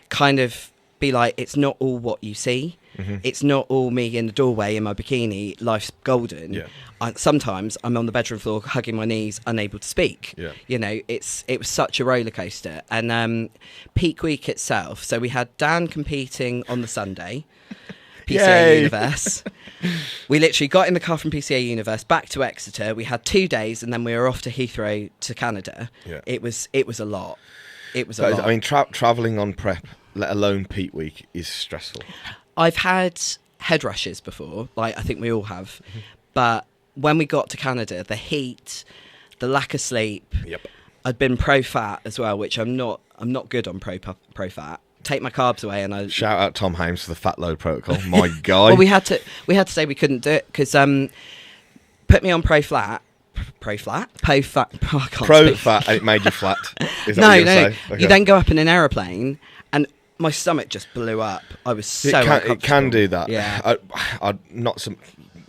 kind of be like, it's not all what you see. Mm-hmm. It's not all me in the doorway in my bikini, life's golden. Yeah. Sometimes I'm on the bedroom floor, hugging my knees, unable to speak. Yeah. You know, it was such a roller coaster. And peak week itself, so we had Dan competing on the Sunday, PCA Universe. We literally got in the car from PCA Universe back to Exeter. We had 2 days, and then we were off to Heathrow to Canada. Yeah. It was a lot. It was a lot. I mean, travelling on prep, let alone peak week, is stressful. I've had head rushes before, like I think we all have, but when we got to Canada, the heat, the lack of sleep. Yep. I'd been pro fat as well, which I'm not good on pro fat. Take my carbs away, and I Shout out Tom Hames for the fat load protocol. My guy. well, we had to say we couldn't do it because put me on pro fat. Oh, I can't Pro speak. fat, and it made you flat. Is that No, what you're no. gonna say? Okay. You then go up in an aeroplane, and my stomach just blew up. I was so uncomfortable. It can do that. Yeah.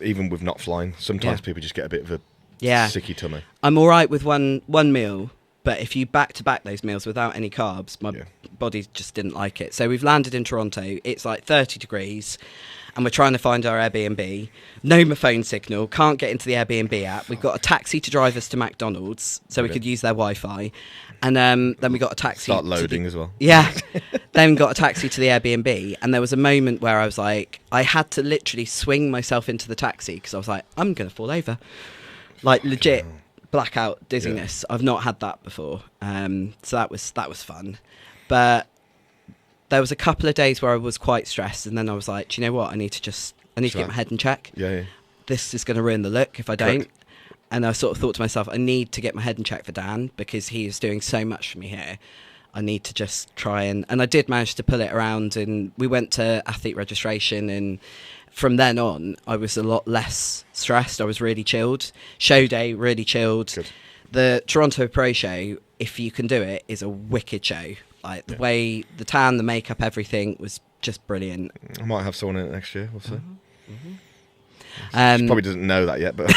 Even with not flying, sometimes Yeah. people just get a bit of a Yeah. sicky tummy. I'm all right with one meal, but if you back to back those meals without any carbs, my body just didn't like it. So we've landed in Toronto. It's like 30 degrees, and we're trying to find our Airbnb. No phone signal. Can't get into the Airbnb app. We've got a taxi to drive us to McDonald's, so we could use their Wi-Fi. And then we got a taxi. Start loading as well. Yeah. Then got a taxi to the Airbnb, and there was a moment where I was like, I had to literally swing myself into the taxi because I was like, I'm going to fall over. Like legit blackout dizziness. I've not had that before. So that was fun. But there was a couple of days where I was quite stressed, and then I was like, do you know what? I need to get my head in check. Yeah. This is going to ruin the look if I don't. Correct. And I sort of thought to myself, I need to get my head in check for Dan because he is doing so much for me here. I need to just try and I did manage to pull it around, and we went to athlete registration, and from then on I was a lot less stressed. I was really chilled. Show day, really chilled. Good. The Toronto Pro Show, if you can do it, is a wicked show. Like the way, the tan, the makeup, everything was just brilliant. I might have someone in it next year. We'll see. Mm-hmm. She probably doesn't know that yet, but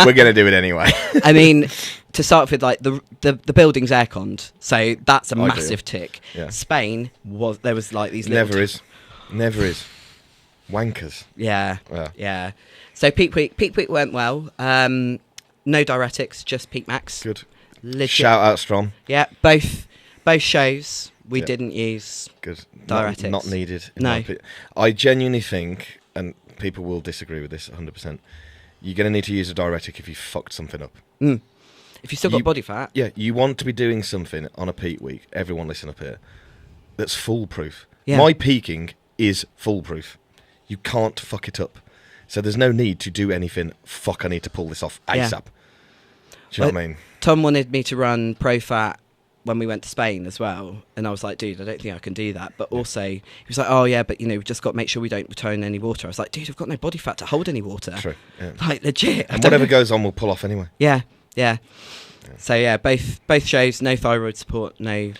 we're going to do it anyway. I mean, to start with, like the building's airconned, so that's a Ideal. massive tick. Yeah. Spain was like these little Never is. Wankers. Yeah. So peak week went well. No diuretics, just peak max. Good. Legit. Shout out Strom. Yeah, both shows we didn't use Good. diuretics. Not needed. No. I genuinely think, and people will disagree with this 100%, you're going to need to use a diuretic if you fucked something up. If you still got body fat. Yeah, you want to be doing something on a peak week, everyone listen up here, that's foolproof. Yeah. My peaking is foolproof. You can't fuck it up. So there's no need to do anything, I need to pull this off ASAP. Yeah. Do you know what I mean? Tom wanted me to run pro fat when we went to Spain as well, and I was like, dude, I don't think I can do that. But also he was like, oh yeah, but we've just got to make sure we don't return any water. I was like, dude, I've got no body fat to hold any water. True. Yeah. Like legit. And whatever goes on will pull off anyway. Yeah. So yeah, both shows, no thyroid support, no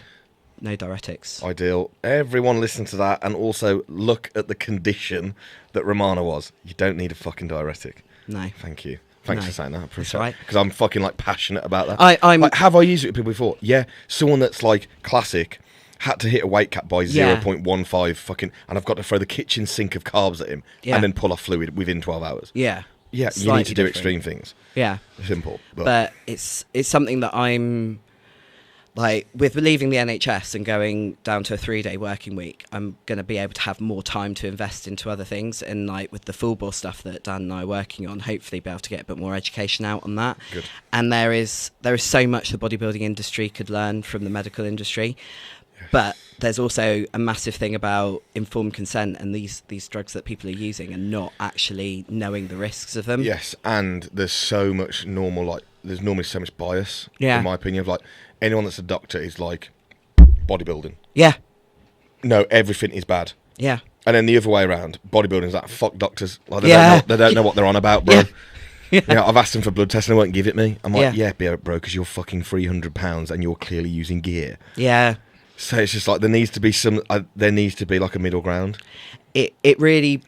diuretics. Ideal. Everyone listen to that, and also look at the condition that Romana was. You don't need a fucking diuretic. No. Thank you. Thanks No. for saying that. I That's appreciate right. it. Because I'm fucking passionate about that. I'm Like, have I used it with people before? Yeah. Someone that's classic had to hit a weight cap by Yeah. 0.15 fucking, and I've got to throw the kitchen sink of carbs at him and then pull off fluid within 12 hours. Yeah. Yeah, you Slightly need to do different. extreme things. Yeah. Simple. But it's something that I'm like, with leaving the NHS and going down to a 3-day working week, I'm going to be able to have more time to invest into other things. And like with the full bore stuff that Dan and I are working on, hopefully be able to get a bit more education out on that. Good. And there is so much the bodybuilding industry could learn from the medical industry. But there's also a massive thing about informed consent and these drugs that people are using and not actually knowing the risks of them. Yes, and there's so much there's normally so much bias, Yeah. in my opinion, of anyone that's a doctor is bodybuilding. Yeah. No, everything is bad. Yeah. And then the other way around, bodybuilding is fuck doctors. Yeah. They don't know what they're on about, bro. Yeah. Yeah, I've asked them for blood tests and they won't give it me. I'm like, Yeah. yeah, bro, because you're fucking 300 pounds and you're clearly using gear. Yeah. So it's just there needs to be a middle ground. It really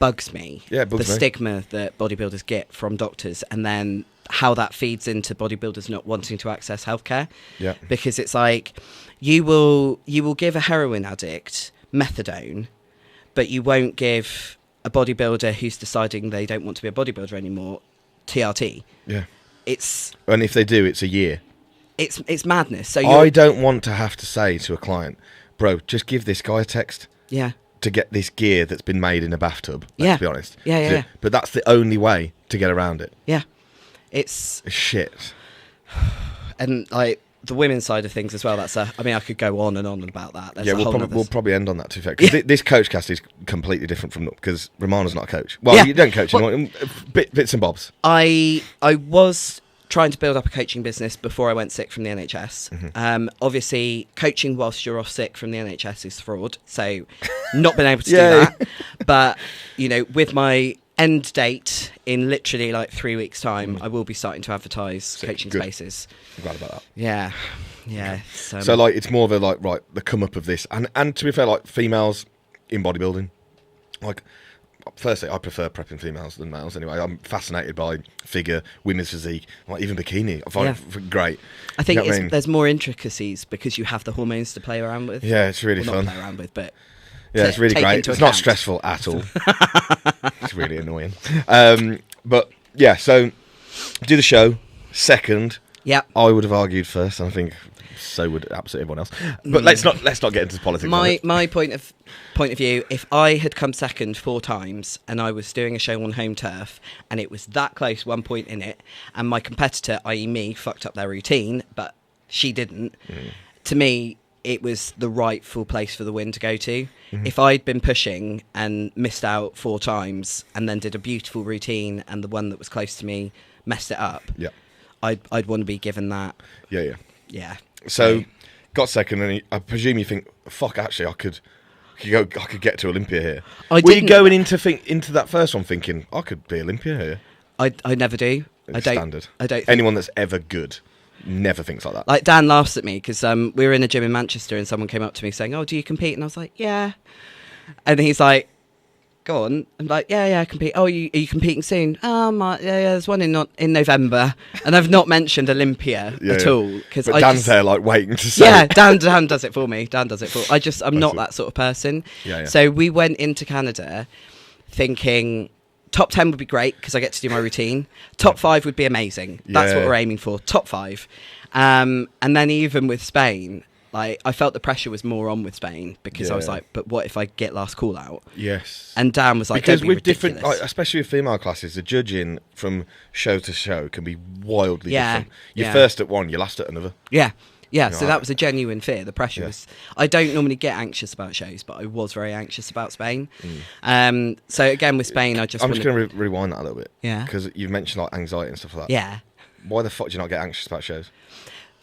bugs me. Yeah, it bugs the me. stigma that bodybuilders get from doctors, and then how that feeds into bodybuilders not wanting to access healthcare. Yeah. Because it's like you will give a heroin addict methadone, but you won't give a bodybuilder who's deciding they don't want to be a bodybuilder anymore TRT. Yeah. It's And if they do, it's a year. it's madness. So I don't want to have to say to a client, bro, just give this guy a text yeah. to get this gear that's been made in a bathtub. Let's be honest. Yeah. But that's the only way to get around it. Yeah. It's Shit. and like the women's side of things as well. I mean, I could go on and on about that. There's we'll probably end on that too. Because this Coachcast is completely different from, because Romana's not a coach. Well, you don't coach anymore. Bits and bobs. I was trying to build up a coaching business before I went sick from the NHS. Obviously, coaching whilst you're off sick from the NHS is fraud. So, not been able to do that. But, you know, with my end date in literally like 3 weeks' time, I will be starting to advertise coaching spaces. I'm glad about that. Yeah. So like, it's more of a like, right, the come up of this, and to be fair, like females in bodybuilding, like, firstly, I prefer prepping females than males anyway. I'm fascinated by figure, women's physique, like even bikini. I find it great. I think there's more intricacies because you have the hormones to play around with. Yeah, it's really fun. Not play around with, but yeah, it's really great. It's not stressful at all. It's really annoying. But yeah, so do the show second. Yeah, I would have argued first, and I think so would absolutely everyone else. But let's not get into politics. My point of view, if I had come second 4 times and I was doing a show on home turf and it was that close, 1 point in it, and my competitor, i.e. me, fucked up their routine, but she didn't, to me, it was the rightful place for the win to go to. If I'd been pushing and missed out 4 times and then did a beautiful routine and the one that was close to me messed it up, I'd want to be given that. Yeah. So, got second, and I presume you think, fuck, actually, I could get to Olympia here. Were you going into that first one thinking, I could be Olympia here? I never do. Standard. I don't. Anyone that's ever good never thinks like that. Like, Dan laughs at me because we were in a gym in Manchester and someone came up to me saying, "Oh, do you compete?" And I was like, "Yeah." And he's like, "Go on." I'm like, "Yeah, I compete." "Oh, are you competing soon?" "Oh, there's one in November." And I've not mentioned Olympia at all because Dan's there like waiting to say. Yeah, Dan does it for me. I'm not that sort of person. Yeah. So we went into Canada thinking top 10 would be great because I get to do my routine. Top 5 would be amazing. That's what we're aiming for. Top 5. And then even with Spain, like, I felt the pressure was more on with Spain because I was like, but what if I get last call out? Yes. And Dan was like, because don't be with ridiculous. different, like, especially with female classes, the judging from show to show can be wildly different. You're first at one, you're last at another. Yeah, so that was a genuine fear. The pressure was... I don't normally get anxious about shows, but I was very anxious about Spain. So again, with Spain, I'm just going to rewind that a little bit. Yeah. Because you've mentioned like anxiety and stuff like that. Yeah. Why the fuck do you not get anxious about shows?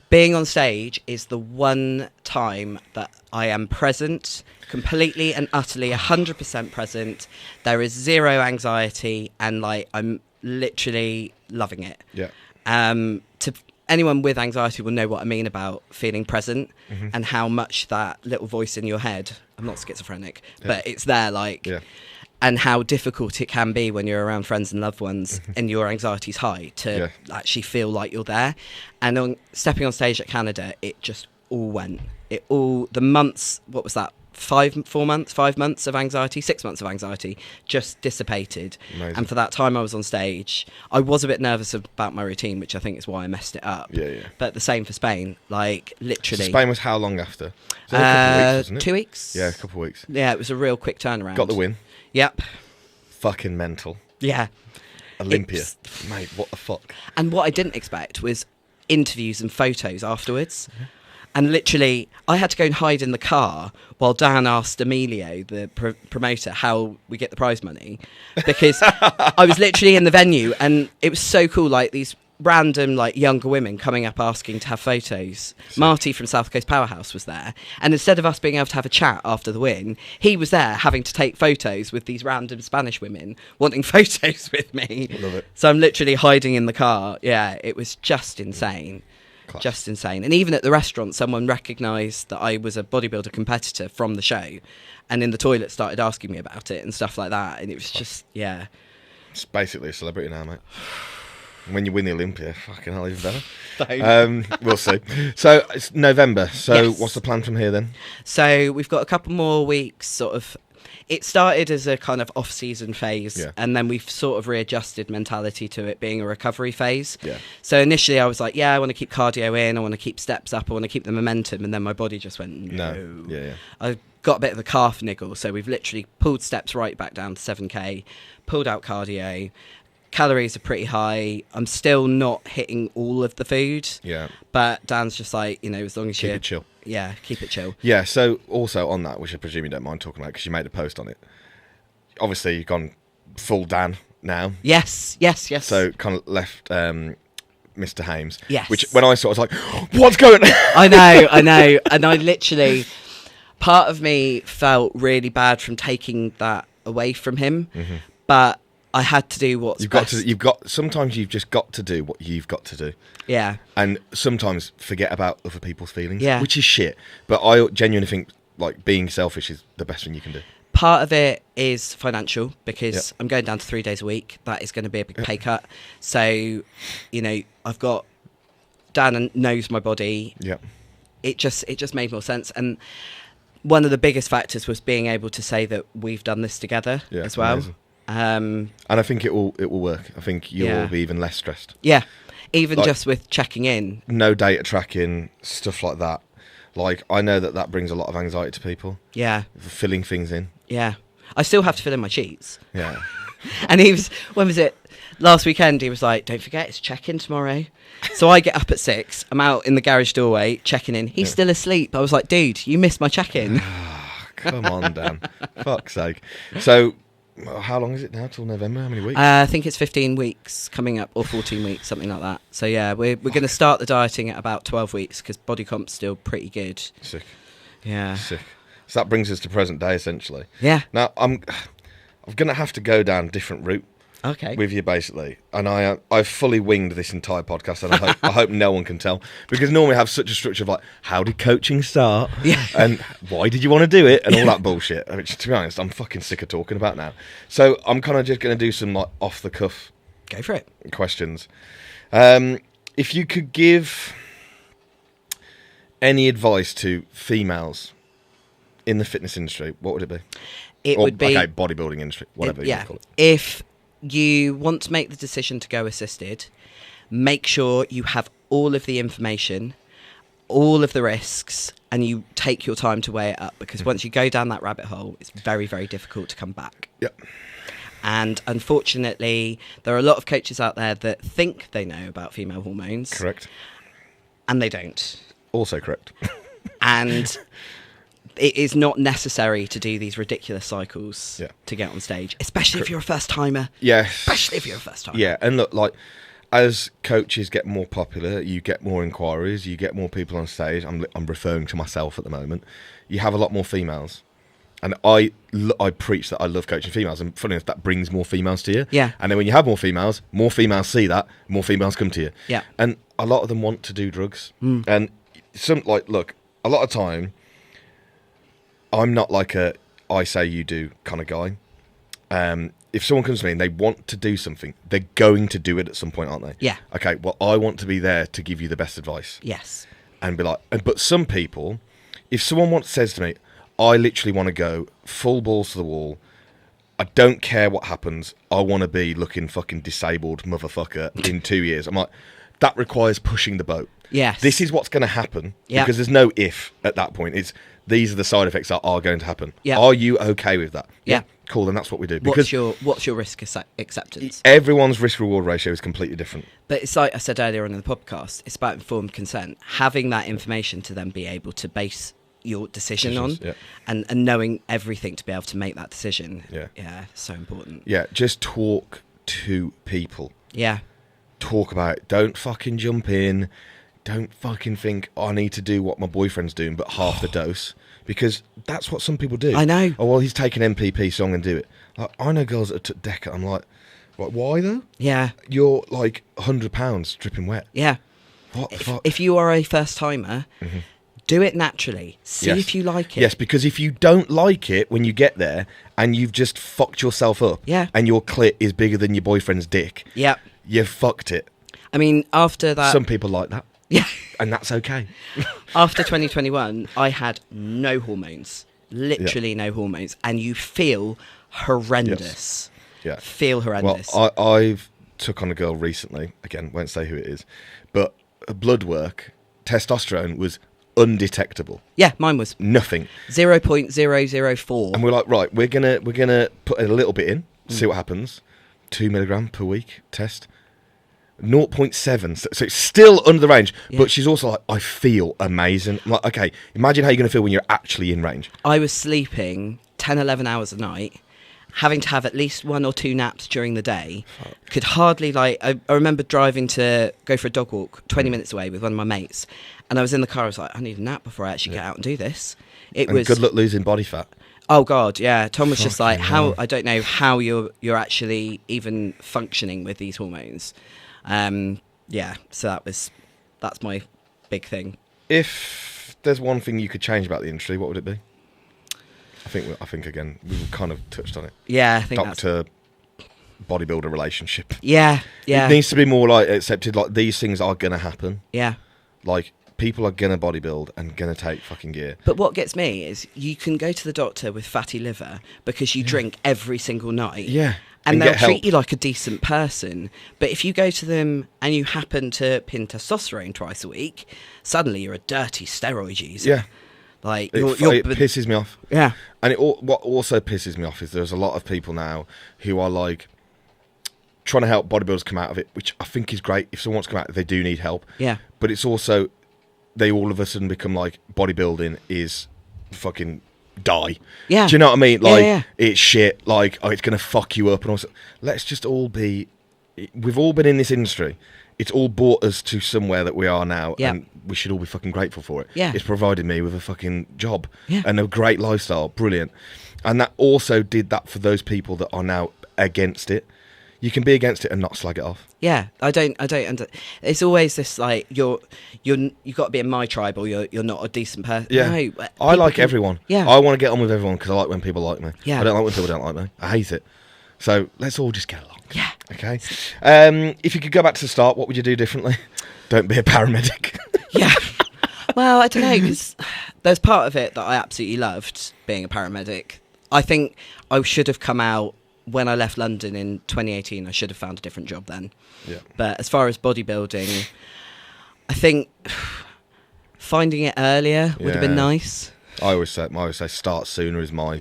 Being on stage is the one time that I am present, completely and utterly 100% present. There is zero anxiety, and like I'm literally loving it. Yeah. To anyone with anxiety will know what I mean about feeling present and how much that little voice in your head, I'm not schizophrenic, but it's there, like, and how difficult it can be when you're around friends and loved ones and your anxiety's high to actually feel like you're there. And stepping on stage at Canada, it just all went. The months, what was that? 5 months of anxiety, 6 months of anxiety just dissipated. Amazing. And for that time I was on stage, I was a bit nervous about my routine, which I think is why I messed it up. But the same for Spain, like literally. So Spain was how long after? A couple of weeks, wasn't it? 2 weeks. Yeah, a couple of weeks. Yeah, it was a real quick turnaround. Got the win. Yep. Fucking mental. Yeah. Olympia. Mate, what the fuck? And what I didn't expect was interviews and photos afterwards. And literally, I had to go and hide in the car while Dan asked Emilio, the promoter, how we get the prize money. Because I was literally in the venue and it was so cool, like these random, like, younger women coming up asking to have photos. Marty from South Coast Powerhouse was there. And instead of us being able to have a chat after the win, he was there having to take photos with these random Spanish women wanting photos with me. Love it. So I'm literally hiding in the car. Yeah, it was just insane. Class. Just insane. And even at the restaurant, someone recognised that I was a bodybuilder competitor from the show, and in the toilet started asking me about it and stuff like that. And it was just, it's basically a celebrity now, mate. When you win the Olympia, fucking hell, even better. We'll see. So it's November. So what's the plan from here then? So we've got a couple more weeks, sort of. It started as a kind of off-season phase, and then we've sort of readjusted mentality to it being a recovery phase. So initially I was like, I want to keep cardio in, I want to keep steps up, I want to keep the momentum, and then my body just went, no. I got a bit of a calf niggle, so we've literally pulled steps right back down to 7k, pulled out cardio, calories are pretty high. I'm still not hitting all of the food. Yeah. But Dan's just like, you know, as long as Keep it chill. Yeah, keep it chill. Yeah, so also on that, which I presume you don't mind talking about because you made a post on it. Obviously, you've gone full Dan now. Yes. So kind of left Mr. Hames. Yes. Which when I saw it, I was like, what's going on? I know. And I literally, part of me felt really bad from taking that away from him. Mm-hmm. But I had to do what's best. Sometimes you've just got to do what you've got to do. Yeah. And sometimes forget about other people's feelings. Yeah. Which is shit. But I genuinely think like being selfish is the best thing you can do. Part of it is financial because I'm going down to 3 days a week. That is going to be a big pay cut. So, you know, I've got Dan knows my body. Yeah. It just made more sense. And one of the biggest factors was being able to say that we've done this together as well. And I think it will work. I think you'll be even less stressed. Yeah. Even like, just with checking in. No data tracking, stuff like that. Like, I know that brings a lot of anxiety to people. Yeah. Filling things in. Yeah. I still have to fill in my sheets. Yeah. And when was it? Last weekend, he was like, don't forget, it's check-in tomorrow. So I get up at 6. I'm out in the garage doorway, checking in. He's still asleep. I was like, dude, you missed my check-in. Come on, Dan. Fuck's sake. So, how long is it now till November? How many weeks? I think it's 15 weeks coming up, or 14 weeks, something like that. So yeah, we're going to start the dieting at about 12 weeks because body comp's still pretty good. Sick. Yeah. Sick. So that brings us to present day, essentially. Yeah. Now, I'm going to have to go down a different route. Okay. With you, basically. And I've fully winged this entire podcast, and I hope no one can tell. Because normally I have such a structure of like, how did coaching start? Yeah. And why did you want to do it? And all that bullshit. Which, to be honest, I'm fucking sick of talking about now. So I'm kind of just going to do some like off-the-cuff Go for it. questions. If you could give any advice to females in the fitness industry, what would it be? It would be... Okay, bodybuilding industry, whatever you call it. If you want to make the decision to go assisted, make sure you have all of the information, all of the risks, and you take your time to weigh it up, because once you go down that rabbit hole, it's very, very difficult to come back. Yep. And unfortunately, there are a lot of coaches out there that think they know about female hormones. Correct. And they don't. Also correct. And it is not necessary to do these ridiculous cycles to get on stage, especially if you're a first timer. Yes. Especially if you're a first timer. Yeah, and look, like, as coaches get more popular, you get more inquiries, you get more people on stage. I'm referring to myself at the moment. You have a lot more females. And I preach that I love coaching females, and funny enough, that brings more females to you. Yeah. And then when you have more females see that, more females come to you. Yeah. And a lot of them want to do drugs. And look, a lot of time, I'm not like a I say you do kind of guy. If someone comes to me and they want to do something, they're going to do it at some point, aren't they? Yeah. Okay, well, I want to be there to give you the best advice. Yes. And be like, but some people, if someone says to me, I literally want to go full balls to the wall, I don't care what happens, I want to be looking fucking disabled motherfucker in 2 years. I'm like, that requires pushing the boat. Yes. This is what's going to happen, because there's no if at that point. It's these are the side effects that are going to happen. Yeah. Are you okay with that? Yeah. Cool, then that's what we do. Because what's your risk acceptance? Everyone's risk-reward ratio is completely different. But it's like I said earlier on in the podcast, it's about informed consent. Having that information to then be able to base your decision on, and knowing everything to be able to make that decision. Yeah, so important. Yeah, just talk to people. Yeah. Talk about it. Don't fucking jump in. Don't fucking think, I need to do what my boyfriend's doing, but half the dose. Because that's what some people do. I know. Oh, well, he's taking MPP, so I'm going to do it. Like, I know girls that took DECA. I'm like, why though? Yeah. You're like 100 pounds dripping wet. Yeah. What the fuck? If you are a first timer, do it naturally. See if you like it. Yes, because if you don't like it when you get there and you've just fucked yourself up, and your clit is bigger than your boyfriend's dick, you've fucked it. I mean, after that... Some people like that. Yeah. And that's okay. After 2021, I had no hormones. Literally no hormones. And you feel horrendous. Yeah. Feel horrendous. Well, I've took on a girl recently. Again, won't say who it is. But blood work, testosterone was undetectable. Yeah, mine was. Nothing. 0.004. And we're like, right, we're gonna put a little bit in, see what happens. 2 milligram per week test. 0.7, so it's still under the range, but she's also like, I feel amazing. I'm like, okay, imagine how you're going to feel when you're actually in range. I was sleeping 10, 11 hours a night, having to have at least 1 or 2 naps during the day. Could hardly, like, I remember driving to go for a dog walk 20 minutes away with one of my mates, and I was in the car, I was like, I need a nap before I actually get out and do this. And good luck losing body fat. Oh God, yeah. Tom was just like, Fucking hell. I don't know how you're actually even functioning with these hormones. Yeah, so that's my big thing. If there's one thing you could change about the industry, what would it be? I think again, we've kind of touched on it. Yeah, I think Doctor bodybuilder relationship. Yeah. It needs to be more like accepted, like these things are going to happen. Yeah. Like, people are going to bodybuild and going to take fucking gear. But what gets me is you can go to the doctor with fatty liver because you drink every single night. Yeah. And they'll get treat help. you like a decent person. But if you go to them and you happen to pin testosterone twice a week, suddenly you're a dirty steroid user. Yeah. Like, It pisses me off. Yeah. And what also pisses me off is there's a lot of people now who are like trying to help bodybuilders come out of it, which I think is great. If someone wants to come out, they do need help. Yeah. But it's also, they all of a sudden become like, bodybuilding is fucking die. Yeah. Do you know what I mean? Like, Yeah. it's shit. Like, oh, it's going to fuck you up. And also, let's just all be... We've all been in this industry. It's all brought us to somewhere that we are now. Yeah. And we should all be fucking grateful for it. Yeah. It's provided me with a fucking job. Yeah. And a great lifestyle. Brilliant. And that also did that for those people that are now against it. You can be against it and not slag it off. Yeah, I don't. It's always this like you got to be in my tribe or you're not a decent person. Yeah, No, I like everyone. Yeah, I want to get on with everyone because I like when people like me. Yeah, I don't like when people don't like me. I hate it. So let's all just get along. Yeah. Okay. If you could go back to the start, what would you do differently? Don't be a paramedic. Yeah. Well, I don't know, because there's part of it that I absolutely loved being a paramedic. I think I should have come out when I left London in 2018. I should have found a different job then. Yeah. But as far as bodybuilding, I think finding it earlier would have been nice. I always say start sooner is my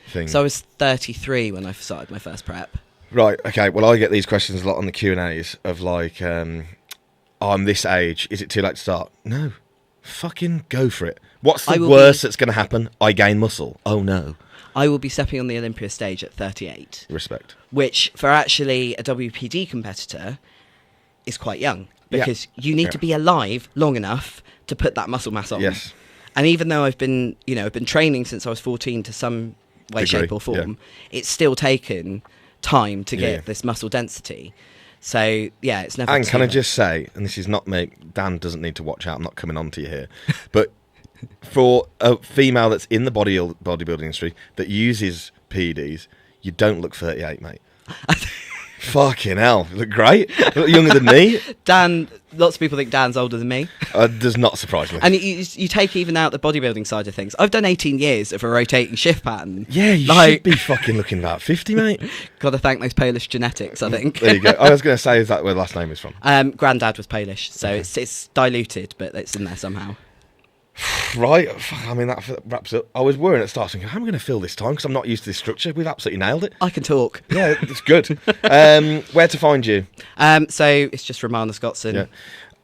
thing. So I was 33 when I started my first prep. Right. Okay. Well, I get these questions a lot on the Q&As of like, I'm this age. Is it too late to start? No. Fucking go for it. What's the worst that's going to happen? I gain muscle. Oh no. I will be stepping on the Olympia stage at 38. Respect. Which, for actually a WPD competitor, is quite young. Because you need to be alive long enough to put that muscle mass on. Yes. And even though I've been training since I was 14 to some way, shape or form, it's still taken time to get this muscle density. So, yeah, it's never... And can I just say, and this is not me, Dan doesn't need to watch out, I'm not coming on to you here, but for a female that's in the bodybuilding industry that uses PEDs, you don't look 38, mate. Fucking hell, you look great. You look younger than me. Dan, lots of people think Dan's older than me. Does not surprise me. And you take even out the bodybuilding side of things. I've done 18 years of a rotating shift pattern. Yeah, you should be fucking looking about 50, mate. Got to thank those Polish genetics, I think. There you go. I was going to say, is that where the last name is from? Granddad was Polish, so it's diluted, but it's in there somehow. Right, I mean, that wraps up. I was worrying at the start, thinking, how am I going to fill this time? Because I'm not used to this structure. We've absolutely nailed it. I can talk. Yeah, it's good. Where to find you? So it's just Romana Skotzen,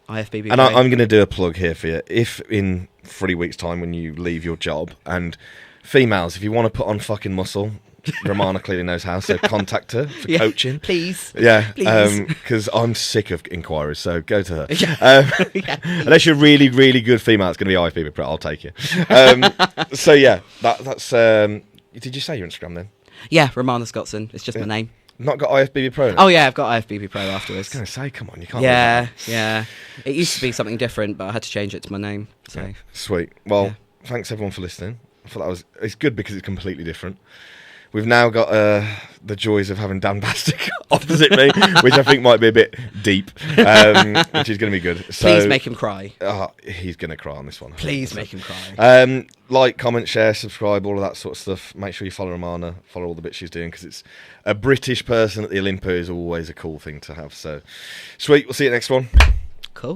IFBB. And I'm going to do a plug here for you. If in 3 weeks' time when you leave your job, and females, if you want to put on fucking muscle, Romana clearly knows how, so contact her for coaching. Please. Yeah, because I'm sick of inquiries, so go to her. Unless you're really, really good female, it's going to be IFBB Pro, I'll take you. So yeah, that's... did you say your Instagram then? Yeah, Romana Skotzen. It's just my name. Not got IFBB Pro? Oh yeah, I've got IFBB Pro afterwards. I was going to say, come on, you can't... Yeah. It used to be something different, but I had to change it to my name. So yeah. Sweet. Well, thanks everyone for listening. I thought it's good because it's completely different. We've now got the joys of having Dan Bastic opposite me, which I think might be a bit deep, which is going to be good. So, please make him cry. He's going to cry on this one. Please make him cry. Like, comment, share, subscribe, all of that sort of stuff. Make sure you follow Romana, follow all the bits she's doing, because it's a British person at the Olympia is always a cool thing to have. So, sweet. We'll see you next one. Cool.